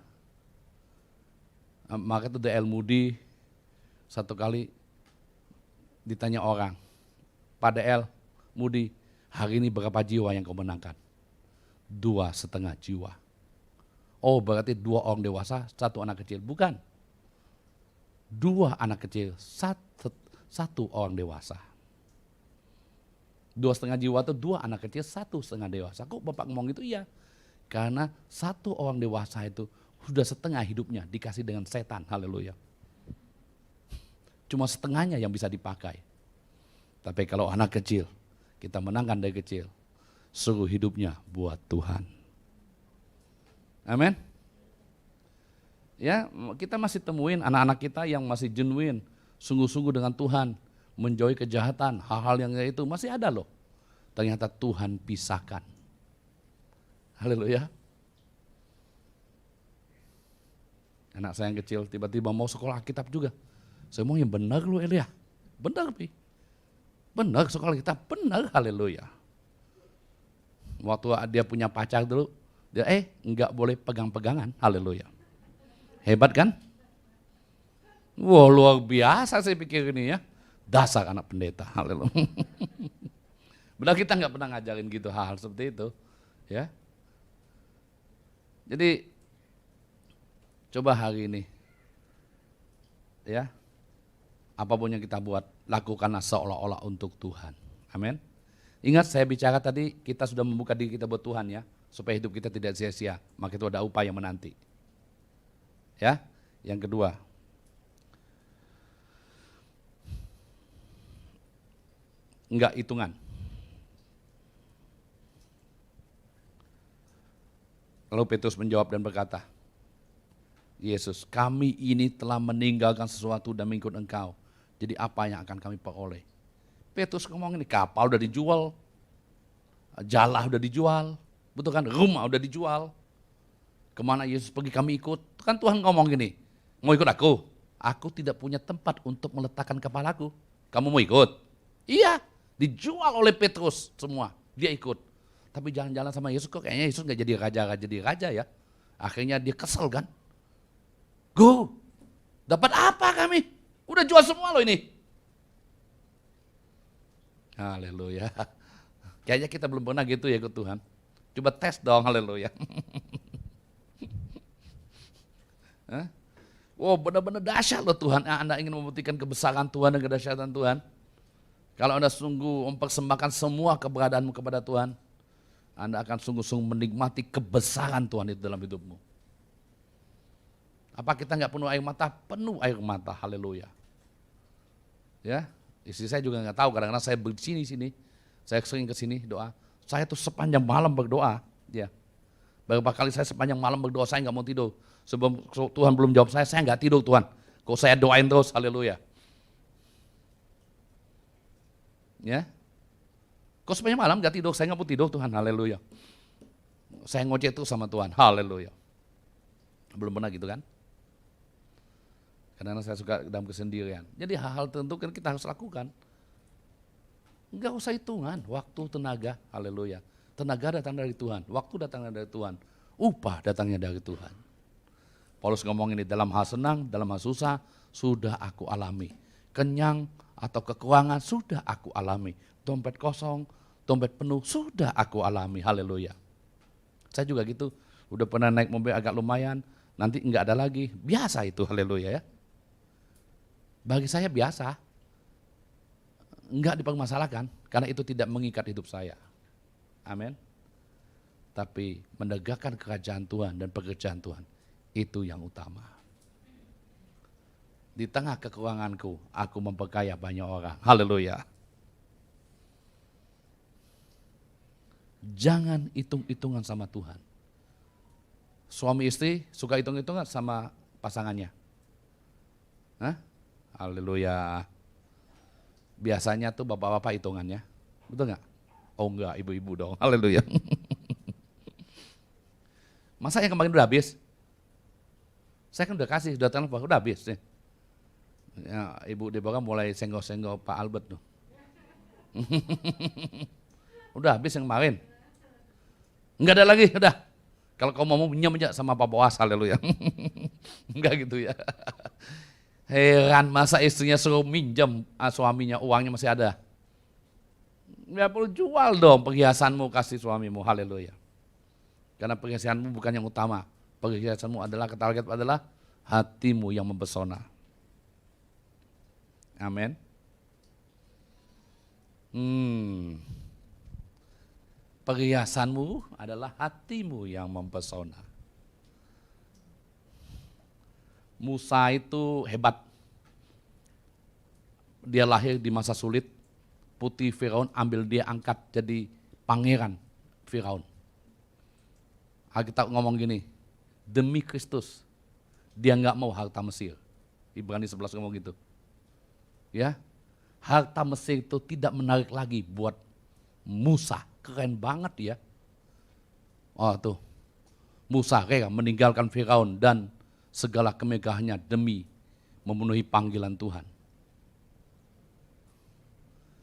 Maka itu D.L. Moody satu kali ditanya orang, Pak D.L. Moody, hari ini berapa jiwa yang kau menangkan? 2,5 jiwa. Oh berarti 2 orang dewasa, 1 anak kecil. Bukan. 2 anak kecil, 1 orang dewasa. 2,5 jiwa itu 2 anak kecil, 1,5 dewasa. Kok Bapak ngomong gitu? Iya. Karena 1 orang dewasa itu sudah setengah hidupnya dikasih dengan setan. Haleluya. cuma setengahnya yang bisa dipakai. Tapi kalau anak kecil, kita menangkan dari kecil, seluruh hidupnya buat Tuhan. Amin. Ya, kita masih temuin anak-anak kita yang masih genuine, sungguh-sungguh dengan Tuhan, menjauhi kejahatan, hal-hal yang itu masih ada loh. Ternyata Tuhan pisahkan. Haleluya. Anak saya yang kecil tiba-tiba mau sekolah Alkitab juga. Saya mau yang benar lu Elia. Benar Pi. Benar sekolah Alkitab, benar, haleluya. Waktu dia punya pacar dulu, dia enggak boleh pegang-pegangan, haleluya. Hebat kan? Wah luar biasa saya pikir ini ya. Dasar anak pendeta, haleluya. Benar kita nggak pernah ngajarin gitu hal-hal seperti itu, ya. Jadi coba hari ini, ya, apapun yang kita buat, lakukanlah seolah-olah untuk Tuhan. Amin. Ingat saya bicara tadi, kita sudah membuka diri kita buat Tuhan ya, supaya hidup kita tidak sia-sia. Maka itu ada upaya menanti. Ya, yang kedua, enggak hitungan. Lalu Petrus menjawab dan berkata, Yesus, kami ini telah meninggalkan sesuatu dan mengikut Engkau. Jadi apa yang akan kami peroleh? Petrus ngomong ini, kapal udah dijual, jala udah dijual, betul kan? Rumah udah dijual. Kemana Yesus pergi kami ikut? Kan Tuhan ngomong gini, mau ikut aku? Aku tidak punya tempat untuk meletakkan kepalaku. Kamu mau ikut? Iya, dijual oleh Petrus semua, dia ikut. Tapi jalan-jalan sama Yesus kok kayaknya Yesus gak jadi raja ya. Akhirnya dia kesel kan. Go, dapat apa kami? Udah jual semua loh ini. Haleluya. Kayaknya kita belum pernah gitu ya ikut Tuhan. Coba tes dong, haleluya. Wow, benar-benar dahsyat loh Tuhan. Anda ingin membuktikan kebesaran Tuhan dan kedahsyatan Tuhan. Kalau Anda sungguh mempersembahkan semua keberadaanmu kepada Tuhan, Anda akan sungguh-sungguh menikmati kebesaran Tuhan itu dalam hidupmu. Apa kita nggak penuh air mata? Penuh air mata, haleluya. Ya, istri saya juga nggak tahu. Kadang-kadang saya sini, saya sering ke sini doa. Saya tuh sepanjang malam berdoa, ya. Beberapa kali saya sepanjang malam berdoa, saya nggak mau tidur. Sebelum Tuhan belum jawab saya nggak tidur Tuhan. Kok saya doain terus, haleluya. Ya, kok sepanjang malam nggak tidur, saya nggak mau tidur Tuhan, haleluya. Saya ngoceh tuh sama Tuhan, haleluya. Belum pernah gitu kan? Karena saya suka dalam kesendirian. Jadi hal-hal tertentu kan kita harus lakukan. Enggak usah hitungan, waktu, tenaga, haleluya. Tenaga datang dari Tuhan, waktu datang dari Tuhan, upah datangnya dari Tuhan. Paulus ngomong ini, dalam hal senang, dalam hal susah, sudah aku alami. Kenyang atau kekurangan, sudah aku alami. Dompet kosong, dompet penuh, sudah aku alami, haleluya. Saya juga gitu, udah pernah naik mobil agak lumayan, nanti enggak ada lagi, biasa itu, haleluya ya. Bagi saya biasa, enggak dipermasalahkan, karena itu tidak mengikat hidup saya. Amin. Tapi menegakkan kerajaan Tuhan dan pekerjaan Tuhan, itu yang utama. Di tengah kekuranganku, aku memperkaya banyak orang. Haleluya. Jangan hitung-hitungan sama Tuhan. Suami istri suka hitung-hitungan sama pasangannya. Hah? Haleluya. Biasanya tuh bapak-bapak hitungannya. Betul nggak? Oh enggak, ibu-ibu dong. Haleluya. Masa yang kemarin udah habis? Saya kan udah kasih, udah telepon, udah habis nih. Ya, Ibu Deborah mulai senggol-senggol Pak Albert tuh. Udah habis yang kemarin. Enggak ada lagi, udah. Kalau kau mau minjem aja sama Pak Boas, haleluya. Enggak gitu ya. Heran, masa istrinya suruh minjem, suaminya uangnya masih ada. Ya perlu jual dong perhiasanmu, kasih suamimu, haleluya. Karena perhiasanmu bukan yang utama. Perhiasanmu adalah, target adalah hatimu yang mempesona. Amin. Perhiasanmu adalah hatimu yang mempesona. Musa itu hebat. dia lahir di masa sulit, putri Firaun ambil dia angkat jadi pangeran Firaun. Alkitab ngomong gini, demi Kristus dia nggak mau harta Mesir. Ibrani 11 ngomong gitu. Ya, harta Mesir itu tidak menarik lagi buat Musa. Keren banget ya. Oh tuh, Musa rela meninggalkan Firaun dan segala kemegahannya demi memenuhi panggilan Tuhan.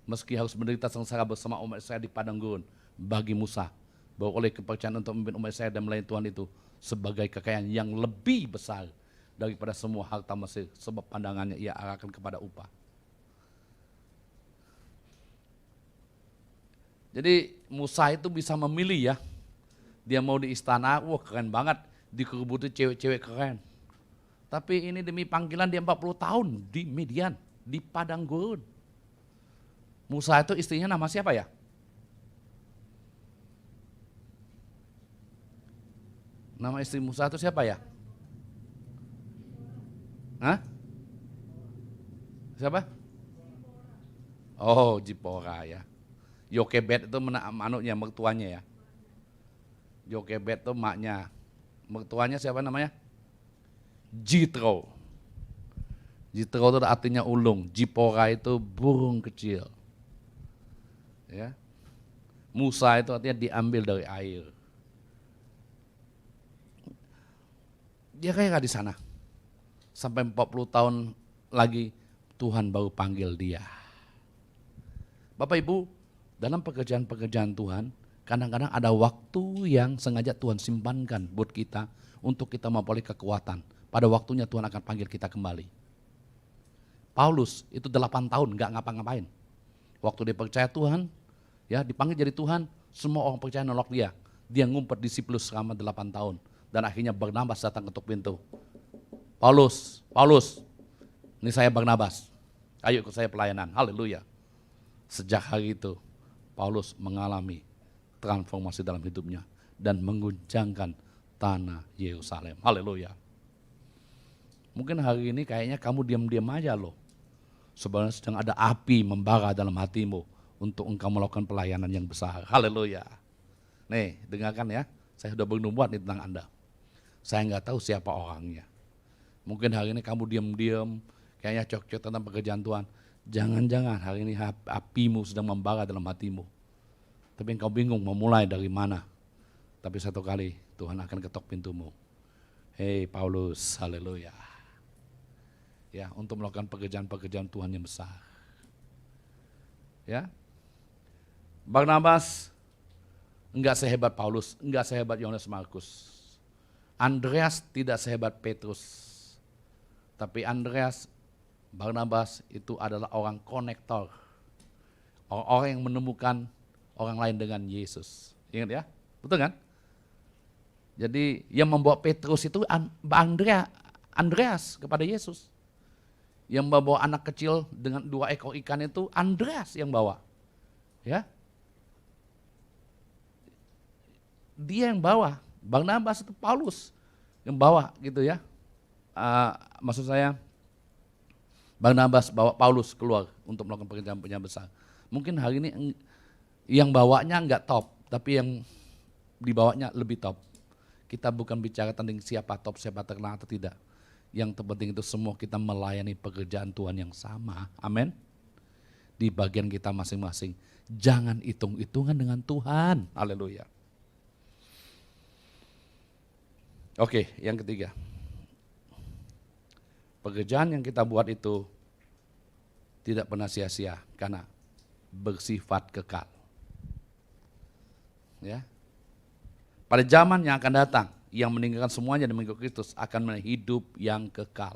Meski harus menderita sengsara bersama umat Israel di padang gurun, bagi Musa bahwa oleh kepercayaan untuk memimpin umat Israel dan melayani Tuhan itu sebagai kekayaan yang lebih besar daripada semua harta Mesir, sebab pandangannya ia arahkan kepada upah. Jadi Musa itu bisa memilih ya, dia mau di istana, wah keren banget, dikerubuti cewek-cewek keren. Tapi ini demi panggilan dia 40 tahun di Midian, di padang gurun. Musa itu istrinya nama siapa ya? Nama istri Musa itu siapa ya? Hah? Siapa? Oh, Zipora ya. Yokebed itu anaknya, mertuanya ya. Yokebed itu maknya. Mertuanya siapa namanya? Jitro. Jitro itu artinya ulung. Zipora itu burung kecil. Ya. Musa itu artinya diambil dari air. Dia kayak di sana. Sampai 40 tahun lagi Tuhan baru panggil dia. Bapak Ibu, dalam pekerjaan-pekerjaan Tuhan, kadang-kadang ada waktu yang sengaja Tuhan simpankan buat kita untuk kita memperoleh kekuatan. Pada waktunya Tuhan akan panggil kita kembali. Paulus itu 8 tahun nggak ngapa-ngapain. Waktu dia percaya Tuhan, ya dipanggil jadi Tuhan, semua orang percaya nolak dia. Dia ngumpet di Siplus selama 8 tahun. Dan akhirnya Barnabas datang ketuk pintu. Paulus, ini saya Barnabas. Ayo ikut saya pelayanan, haleluya. Sejak hari itu, Paulus mengalami transformasi dalam hidupnya dan mengguncangkan tanah Yerusalem. Haleluya. Mungkin hari ini kayaknya kamu diam-diam aja loh. Sebenarnya sedang ada api membara dalam hatimu untuk engkau melakukan pelayanan yang besar. Haleluya. Nih, dengarkan ya. Saya sudah bernubuat nih tentang Anda. Saya nggak tahu siapa orangnya. Mungkin hari ini kamu diam-diam, kayaknya cocok tentang pekerjaan Tuhan. Jangan-jangan hari ini apimu sedang membara dalam hatimu. Tapi engkau bingung mau mulai dari mana. Tapi satu kali Tuhan akan ketok pintumu. Hei Paulus, haleluya. Ya, untuk melakukan pekerjaan-pekerjaan Tuhan yang besar. Ya. Barnabas enggak sehebat Paulus, enggak sehebat Yohanes Markus. Andreas tidak sehebat Petrus. Tapi Barnabas itu adalah orang konektor. Orang yang menemukan orang lain dengan Yesus. Ingat ya? Betul kan? Jadi yang membawa Petrus itu Andreas kepada Yesus. Yang membawa anak kecil dengan 2 ekor ikan itu Andreas yang bawa. Ya. Dia yang bawa. Barnabas itu Paulus yang bawa gitu ya. Maksud saya Barnabas bawa Paulus keluar untuk melakukan pekerjaan-pekerjaan besar. Mungkin hari ini yang bawanya enggak top, tapi yang dibawanya lebih top. Kita bukan bicara tentang siapa top, siapa terkenal atau tidak. Yang terpenting itu semua kita melayani pekerjaan Tuhan yang sama. Amin. Di bagian kita masing-masing. Jangan hitung-hitungan dengan Tuhan. Haleluya. Oke, yang ketiga. Pekerjaan yang kita buat itu tidak pernah sia-sia karena bersifat kekal. Ya. Pada zaman yang akan datang, yang meninggalkan semuanya dan mengikut Kristus akan memiliki hidup yang kekal.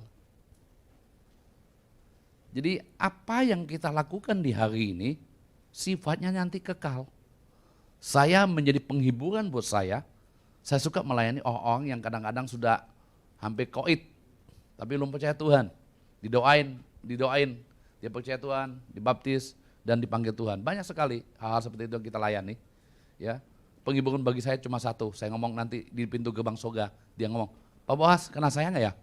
Jadi apa yang kita lakukan di hari ini sifatnya nanti kekal. Saya menjadi penghiburan buat saya suka melayani orang-orang yang kadang-kadang sudah hampir koit, tapi belum percaya Tuhan. Didoain, dia percaya Tuhan, dibaptis, dan dipanggil Tuhan. Banyak sekali hal-hal seperti itu yang kita layani. Ya, penghiburan bagi saya cuma satu, saya ngomong nanti di pintu gerbang surga, dia ngomong, Pak Boas, kenal saya nggak ya?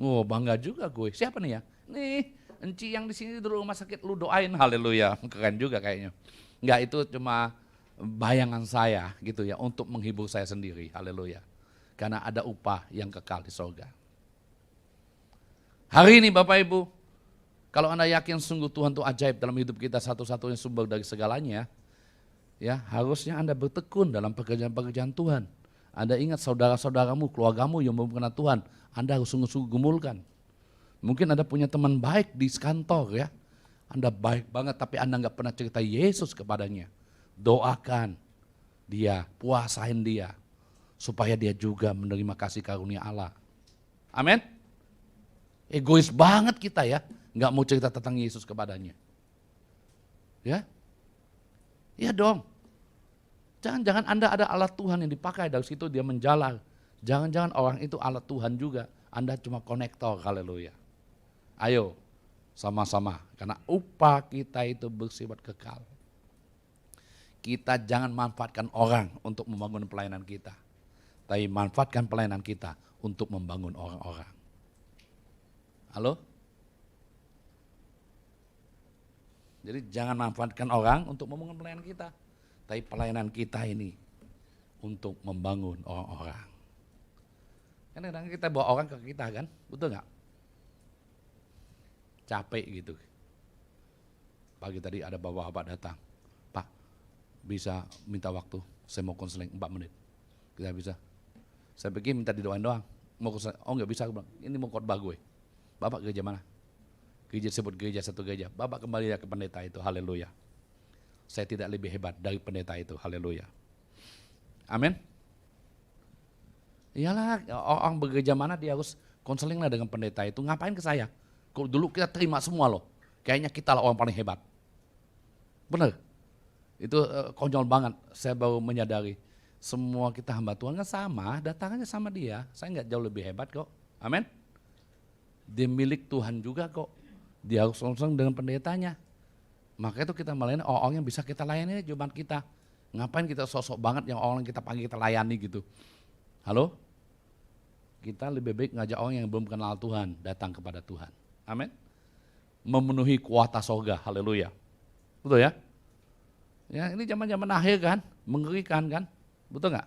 Oh bangga juga gue, siapa nih ya? Nih Enci yang di sini dulu rumah sakit lu doain, haleluya. Keren juga kayaknya. Enggak, itu cuma bayangan saya gitu ya untuk menghibur saya sendiri, haleluya. Karena ada upah yang kekal di surga. Hari ini Bapak Ibu, kalau Anda yakin sungguh Tuhan itu ajaib dalam hidup kita, satu-satunya sumber dari segalanya, ya harusnya Anda bertekun dalam pekerjaan-pekerjaan Tuhan. Anda ingat saudara-saudaramu, keluargamu yang belum kenal Tuhan, Anda harus sungguh-sungguh gumulkan. Mungkin Anda punya teman baik di kantor ya. Anda baik banget tapi Anda nggak pernah cerita Yesus kepadanya. Doakan dia, puasain dia. Supaya dia juga menerima kasih karunia Allah. Amin. Egois banget kita ya. Nggak mau cerita tentang Yesus kepadanya. Ya. Iya dong. Jangan-jangan Anda ada alat Tuhan yang dipakai dari situ dia menjalar. Jangan-jangan orang itu alat Tuhan juga. Anda cuma konektor, haleluya. Ayo, sama-sama. Karena upah kita itu bersifat kekal. Kita jangan manfaatkan orang untuk membangun pelayanan kita. Tapi manfaatkan pelayanan kita untuk membangun orang-orang. Halo? Jadi jangan manfaatkan orang untuk membangun pelayanan kita. Tapi pelayanan kita ini untuk membangun orang-orang. Kan kadang kita bawa orang ke kita kan, betul nggak? Capek gitu. Pagi tadi ada bapak-bapak datang, Pak bisa minta waktu, saya mau konseling 4 menit. Kita bisa. Saya pergi minta didoain doang. Mau konseling, oh nggak bisa, aku bilang, ini mau khotbah gue. Bapak gereja mana? Gereja sebut gereja satu gereja. Bapak kembali ke pendeta itu, haleluya. Saya tidak lebih hebat dari pendeta itu, haleluya. Amin. Iyalah, orang begereja mana dia harus konseling lah dengan pendeta itu. Ngapain ke saya? Kalau dulu kita terima semua loh. Kayaknya kita lah orang paling hebat. Bener. Itu konyol banget. Saya baru menyadari. Semua kita hamba Tuhan kan sama. Datangannya sama dia. Saya nggak jauh lebih hebat kok. Amin. Dia milik Tuhan juga kok. Dia harus konseling dengan pendetanya. Maka itu kita melayani orang yang bisa kita layani Jumat kita. Ngapain kita sosok banget yang orang kita panggil kita layani gitu. Halo? Kita lebih baik ngajak orang yang belum kenal Tuhan datang kepada Tuhan. Amin. Memenuhi kuota surga. Haleluya. Betul ya? Ya, ini zaman-zaman akhir kan, mengerikan kan? Betul nggak?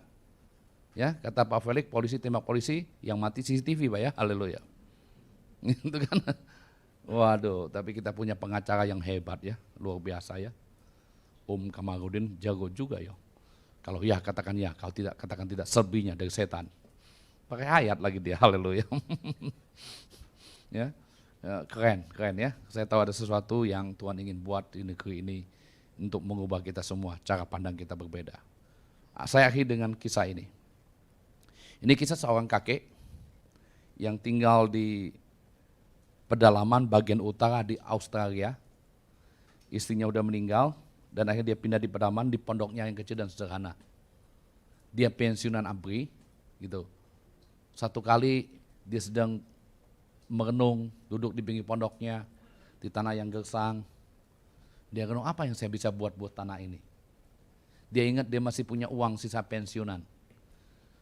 Ya, kata Pak Felix, polisi tembak polisi yang mati CCTV, Pak ya. Haleluya. Itu kan. Waduh, tapi kita punya pengacara yang hebat ya, luar biasa ya. Om Kamarudin jago juga ya. Kalau ya katakan ya, kalau tidak katakan tidak, selebihnya dari setan. Pakai ayat lagi dia, haleluya. Ya. Keren ya. Saya tahu ada sesuatu yang Tuhan ingin buat di negeri ini untuk mengubah kita semua, cara pandang kita berbeda. Saya akhiri dengan kisah ini. Ini kisah seorang kakek yang tinggal di pedalaman bagian utara di Australia. Istrinya udah meninggal dan akhirnya dia pindah di pedalaman di pondoknya yang kecil dan sederhana. Dia pensiunan ABRI gitu. Satu kali dia sedang merenung, duduk di pinggir pondoknya, di tanah yang gersang. Dia renung, apa yang saya bisa buat tanah ini? Dia ingat dia masih punya uang sisa pensiunan.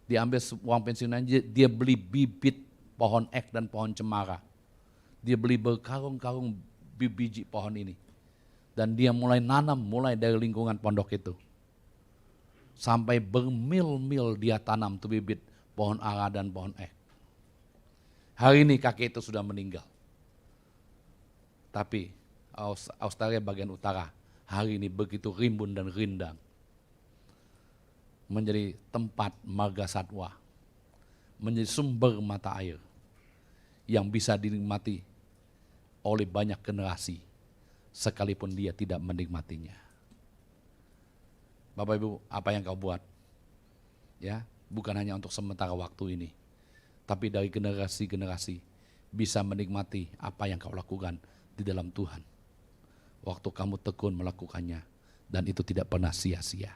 Dia ambil uang pensiunan, dia beli bibit pohon ek dan pohon cemara. Dia beli berkarung-karung biji pohon ini. Dan dia mulai nanam, mulai dari lingkungan pondok itu. Sampai bermil-mil dia tanam tuh bibit pohon ara dan pohon ek. Hari ini kakek itu sudah meninggal. Tapi Australia bagian utara hari ini begitu rimbun dan rindang. Menjadi tempat marga satwa. Menjadi sumber mata air. Yang bisa dinikmati oleh banyak generasi. Sekalipun dia tidak menikmatinya. Bapak Ibu, apa yang kau buat? Ya, bukan hanya untuk sementara waktu ini. Tapi dari generasi-generasi bisa menikmati apa yang kau lakukan di dalam Tuhan. Waktu kamu tekun melakukannya dan itu tidak pernah sia-sia.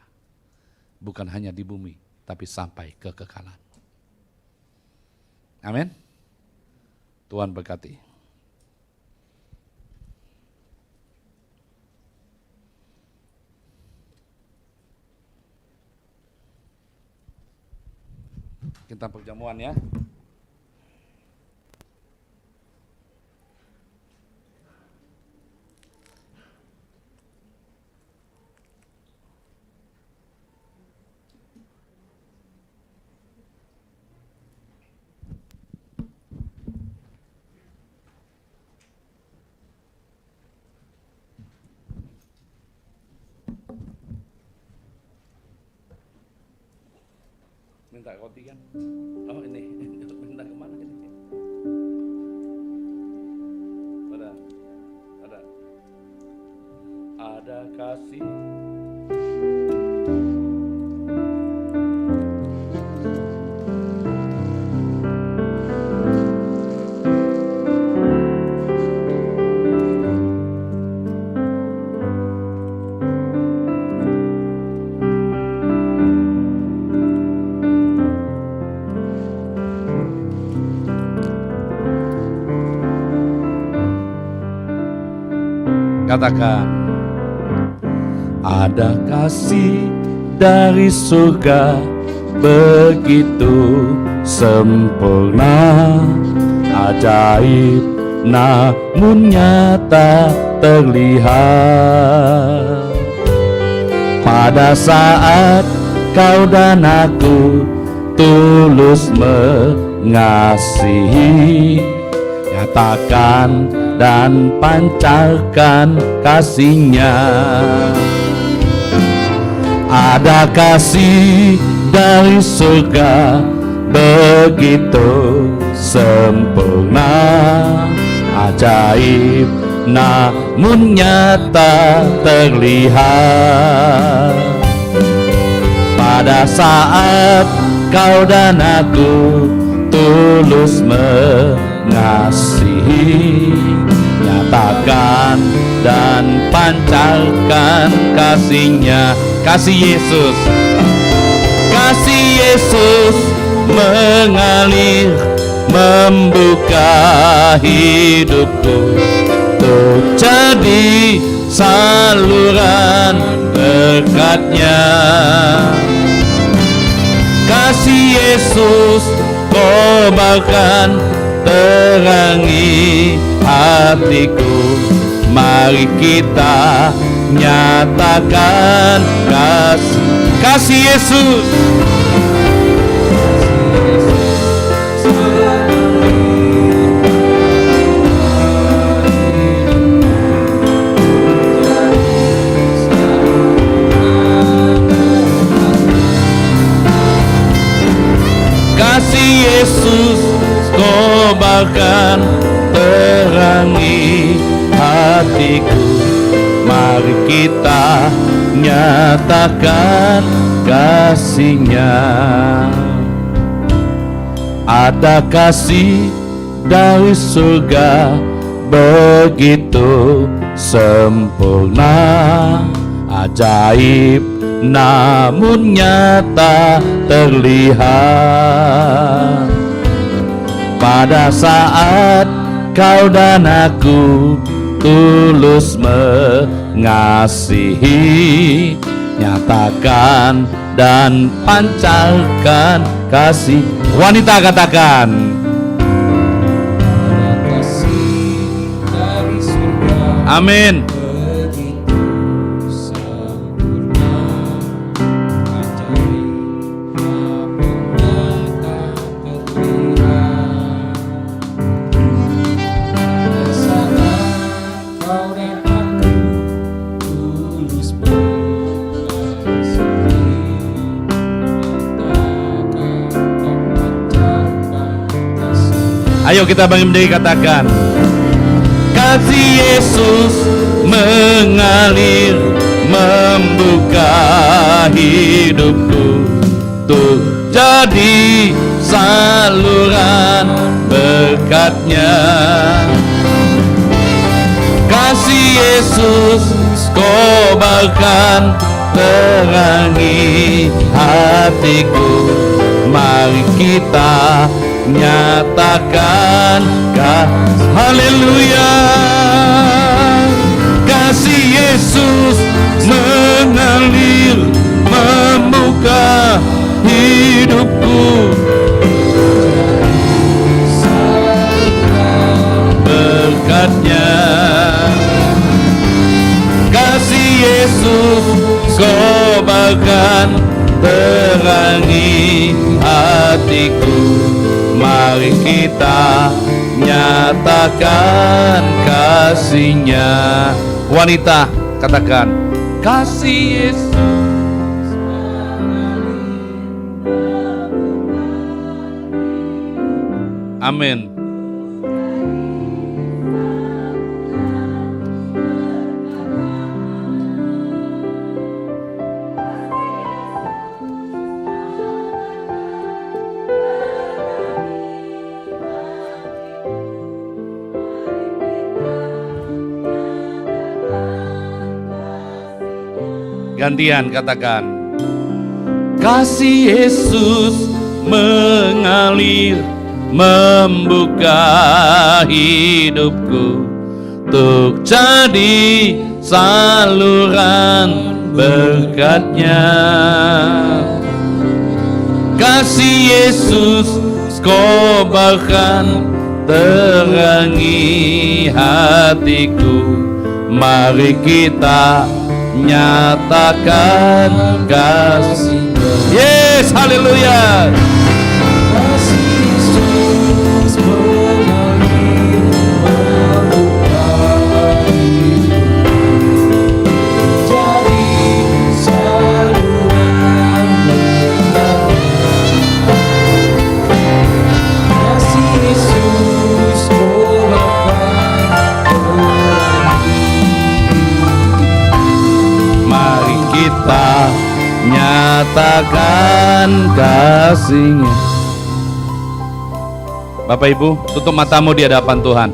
Bukan hanya di bumi, tapi sampai kekekalan. Amin. Tuhan berkati. Kita perjamuan ya. minta roti kan? Oh ini, minta kemana ini? Ada kasih. Katakan, ada kasih dari surga begitu sempurna, ajaib namun nyata terlihat. Pada saat kau dan aku tulus mengasihi, nyatakan dan pancarkan kasih-Nya. Ada kasih dari surga begitu sempurna, ajaib namun nyata terlihat. Pada saat kau dan aku tulus mengasihi, nyatakan dan pancarkan kasih-Nya. Kasih Yesus, kasih Yesus mengalir, membuka hidupku untuk jadi saluran berkat-Nya. Kasih Yesus kobarkan, terangi hatiku. Mari kita nyatakan kasih Yesus. Kasih Yesus kobarkan, terangi hatiku. Mari kita nyatakan kasih-Nya. Ada kasih dari surga begitu sempurna, ajaib namun nyata terlihat. Pada saat kau dan aku tulus mengasihi, nyatakan dan pancarkan kasih. Wanita katakan, Ada kasih dari surga amin. begitu sempurna, ajaib namun nyata terlihat. Pada saat kau dan aku tulus mengasihi, nyatakan dan pancarkan kasih. Ayo kita bangkit berdiri, katakan, kasih Yesus mengalir, membuka hidupku untuk jadi saluran berkat-Nya. Kasih Yesus kobarkan, terangi hatiku. Mari kita nyatakan haleluya. Kasih Yesus mengalir, membuka hidupku berkat-Nya. Kasih Yesus kobarkan, terangi hatiku. Mari kita nyatakan kasih-Nya. Wanita katakan, kasih Yesus mengalir, Amin. Gantian katakan. Kasih Yesus mengalir membuka hidupku untuk jadi saluran berkat-Nya. Kasih Yesus kobarkan terangi hatiku. Mari kita nyatakan kasih. Yes, haleluya. Kasih Yesus mengalir membuka hidupku jadi saluran berkat-Nya. Kasih Yesus kobarkan Mari kita nyatakan kasih-Nya. Bapak Ibu, tutup matamu di hadapan Tuhan.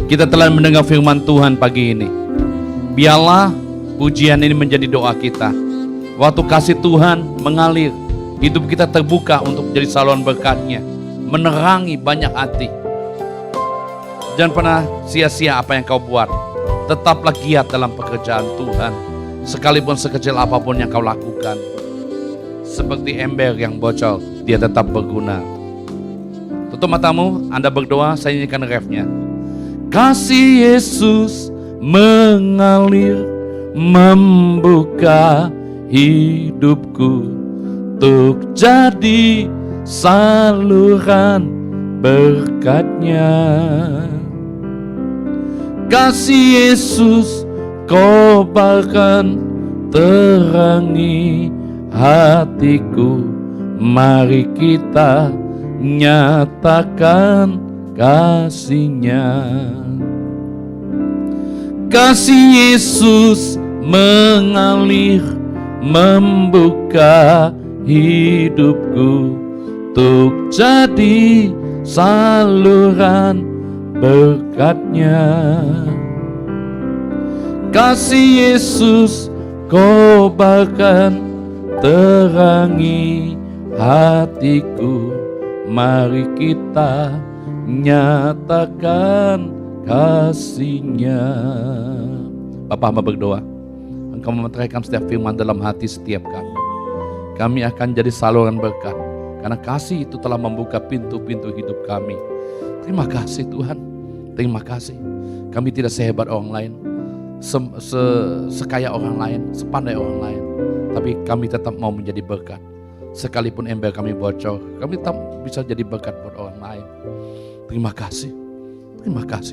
Kita telah mendengar firman Tuhan pagi ini. Biarlah pujian ini menjadi doa kita. Waktu kasih Tuhan mengalir, hidup kita terbuka untuk jadi saluran berkat-Nya, menerangi banyak hati. Jangan pernah sia-sia apa yang kau buat. Tetaplah giat dalam pekerjaan Tuhan, sekalipun sekecil apapun yang kau lakukan. Seperti ember yang bocor, dia tetap berguna. Tutup matamu, Anda berdoa, saya nyanyikan refnya. Kasih Yesus mengalir membuka hidupku untuk jadi saluran berkat-Nya. Kasih Yesus kobarkan terangi hatiku. Mari kita nyatakan kasih-Nya. Kasih Yesus mengalir membuka hidupku untuk jadi saluran berkat-Nya. Kasih Yesus kobarkan terangi hatiku. Mari kita nyatakan kasih-Nya. Bapak hamba berdoa, Engkau memeteraikan setiap firman dalam hati setiap kami. Kami akan jadi saluran berkat, karena kasih itu telah membuka pintu-pintu hidup kami. Terima kasih Tuhan, terima kasih. Kami tidak sehebat orang lain, sekaya orang lain, sepandai orang lain, tapi kami tetap mau menjadi berkat. Sekalipun ember kami bocor, kami tetap bisa jadi berkat buat orang lain. Terima kasih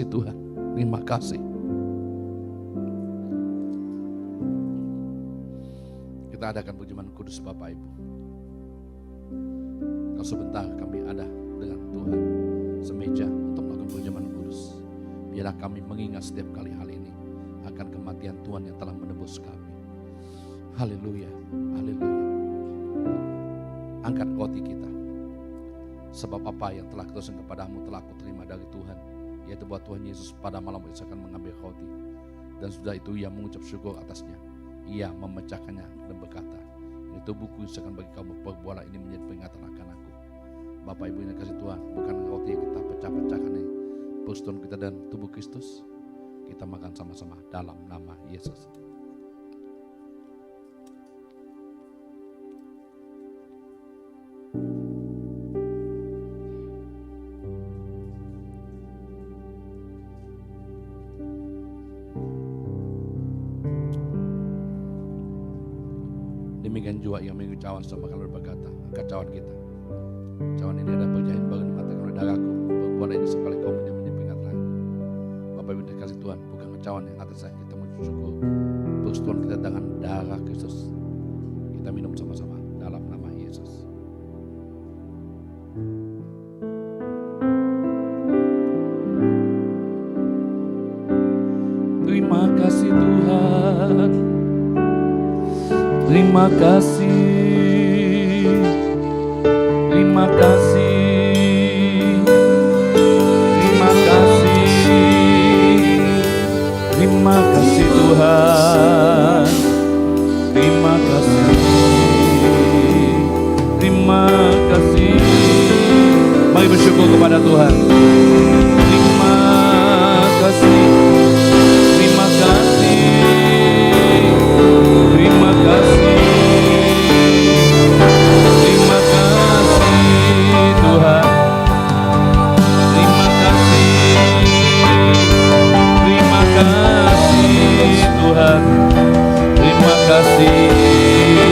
Tuhan, terima kasih. Kita adakan perjamuan kudus Bapak Ibu. Kalau sebentar kami ada dengan Tuhan semeja untuk melakukan perjamuan kudus. Biarlah kami mengingat setiap kali hal ini akan kematian Tuhan yang telah menebus kami. Haleluya, haleluya. Angkat roti kita. Sebab apa yang telah kutusan kepadamu telah aku terima dari Tuhan, yaitu bahwa Tuhan Yesus pada malam itu akan mengambil roti, dan sudah itu ia mengucap syukur atasnya. Ia memecahkannya dan berkata, ini tubuhku yang akan bagi kamu, perbuatlah ini menjadi peringatan akan aku. Bapak Ibu yang kasih Tuhan, bukan roti yang kita pecah-pecahkan ini, persekutuan kita dan tubuh Kristus. Kita makan sama-sama dalam nama Yesus. Demikian juga yang mengikuti cawan sama kalau berkata, angkat cawan kita. Cawan ini adalah perjanjian baru dimatikan oleh darahku. Berbuatlah ini sekali kau menjadi peringatan. Bapak Ibu dikasih Tuhan, bukan cawan yang atas saya, kita mensyukur persekutuan kita dengan darah Kristus. Kita minum sama-sama dalam nama Yesus. Terima kasih. Terima kasih. Terima kasih. Terima kasih Tuhan. Terima kasih. Terima kasih. Mari bersyukur kepada Tuhan. Terima kasih. Terima kasih. Terima kasih. Terima kasih Tuhan. Terima kasih. Terima kasih Tuhan. Terima kasih. Terima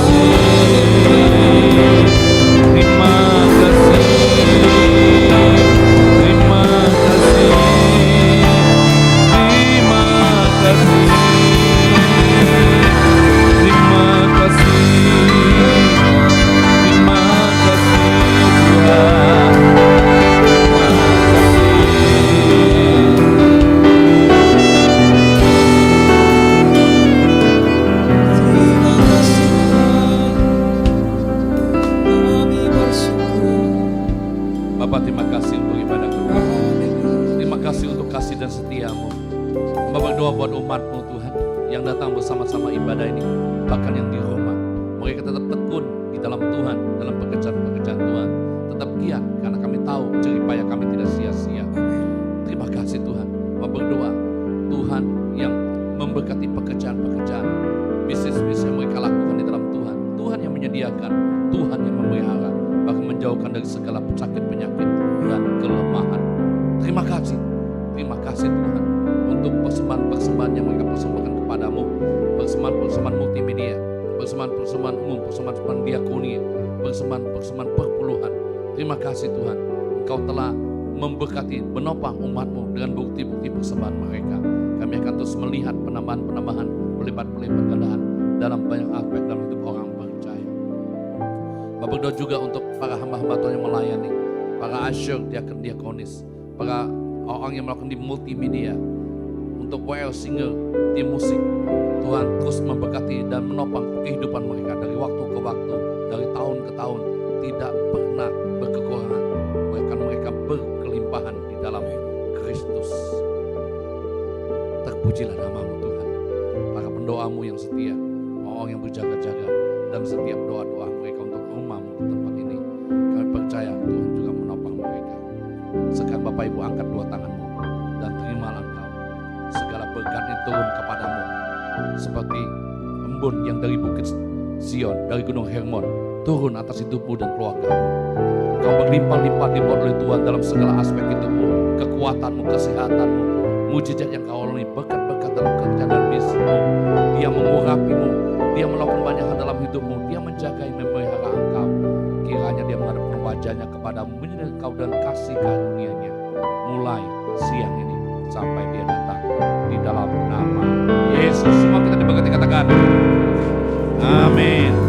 kasih. Terima kasih. Terima kasih. Terima kasih. Terima kasih. Terima kasih Tuhan. Terima Terima kasih Tuhan, kami bersyukur. Bapak, terima kasih untuk ibadah kedua. Terima kasih untuk kasih dan setiamu. Bapak berdoa buat umatmu Tuhan yang datang bersama-sama ibadah ini, bahkan yang di rumah. Mereka tetap tekun di dalam Tuhan, dalam pekerjaan-pekerjaan Tuhan. Tetap giat karena kami tahu jerih payah kami tidak sia-sia. Terima kasih Tuhan. Bapak berdoa Tuhan yang memberkati pekerjaan-pekerjaan, bisnis-bisnis yang mereka lakukan di dalam Tuhan. Tuhan yang menyediakan, Tuhan yang memelihara, bahkan menjauhkan dari segala penyakit dan kelemahan. Terima kasih. Terima kasih Tuhan untuk persembahan-persembahan yang mereka persembahkan kepadamu. Persembahan-persembahan multimedia, persembahan-persembahan umum, persembahan-persembahan diakoni, persembahan-persembahan perpuluhan. Terima kasih Tuhan, Engkau telah memberkati, menopang umatmu dengan bukti-bukti persembahan mereka. Kami akan terus melihat penambahan-penambahan, pelipat-pelipat gandahan dalam banyak aspek dalam hidup orang percaya. Bapak berdoa juga untuk para hamba-hamba Tuhan yang melayani, para asyur, diakonis, para orang yang melakukan di multimedia, untuk WL singer, tim musik. Tuhan terus memberkati dan menopang kehidupan mereka dari waktu ke waktu, dari tahun ke tahun, tidak pernah berkekurangan, bahkan mereka berkelimpahan di dalam Kristus. Terpujilah namamu Tuhan, para pendoamu yang setia, orang yang berjaga-jaga, dan setiap doa-doa mereka untuk rumahmu di tempat ini. Kami percaya Tuhan juga menopang mereka. Sekarang Bapak Ibu angkat dua tanganmu dan terimalah engkau. Segala berkat itu turun kepadamu seperti embun yang dari bukit Zion, dari gunung Hermon, turun atas hidupmu dan keluargamu. Engkau berlimpah-limpah dibuat oleh Tuhan dalam segala aspek hidupmu, kekuatanmu, kesehatanmu, mujizat yang kau alami, berkat-berkat dalam kerja dan bisnismu. Dia mengurapimu, dia melakukan banyak hal dalam hidupmu, dia menjaga, memelihara engkau. Kiranya dia menghadapkan wajahnya kepadamu, menyertai engkau dan kasih karunia-Nya mulai siang ini sampai dia datang di dalam nama Yesus. Semua kita diberkati, katakan amin.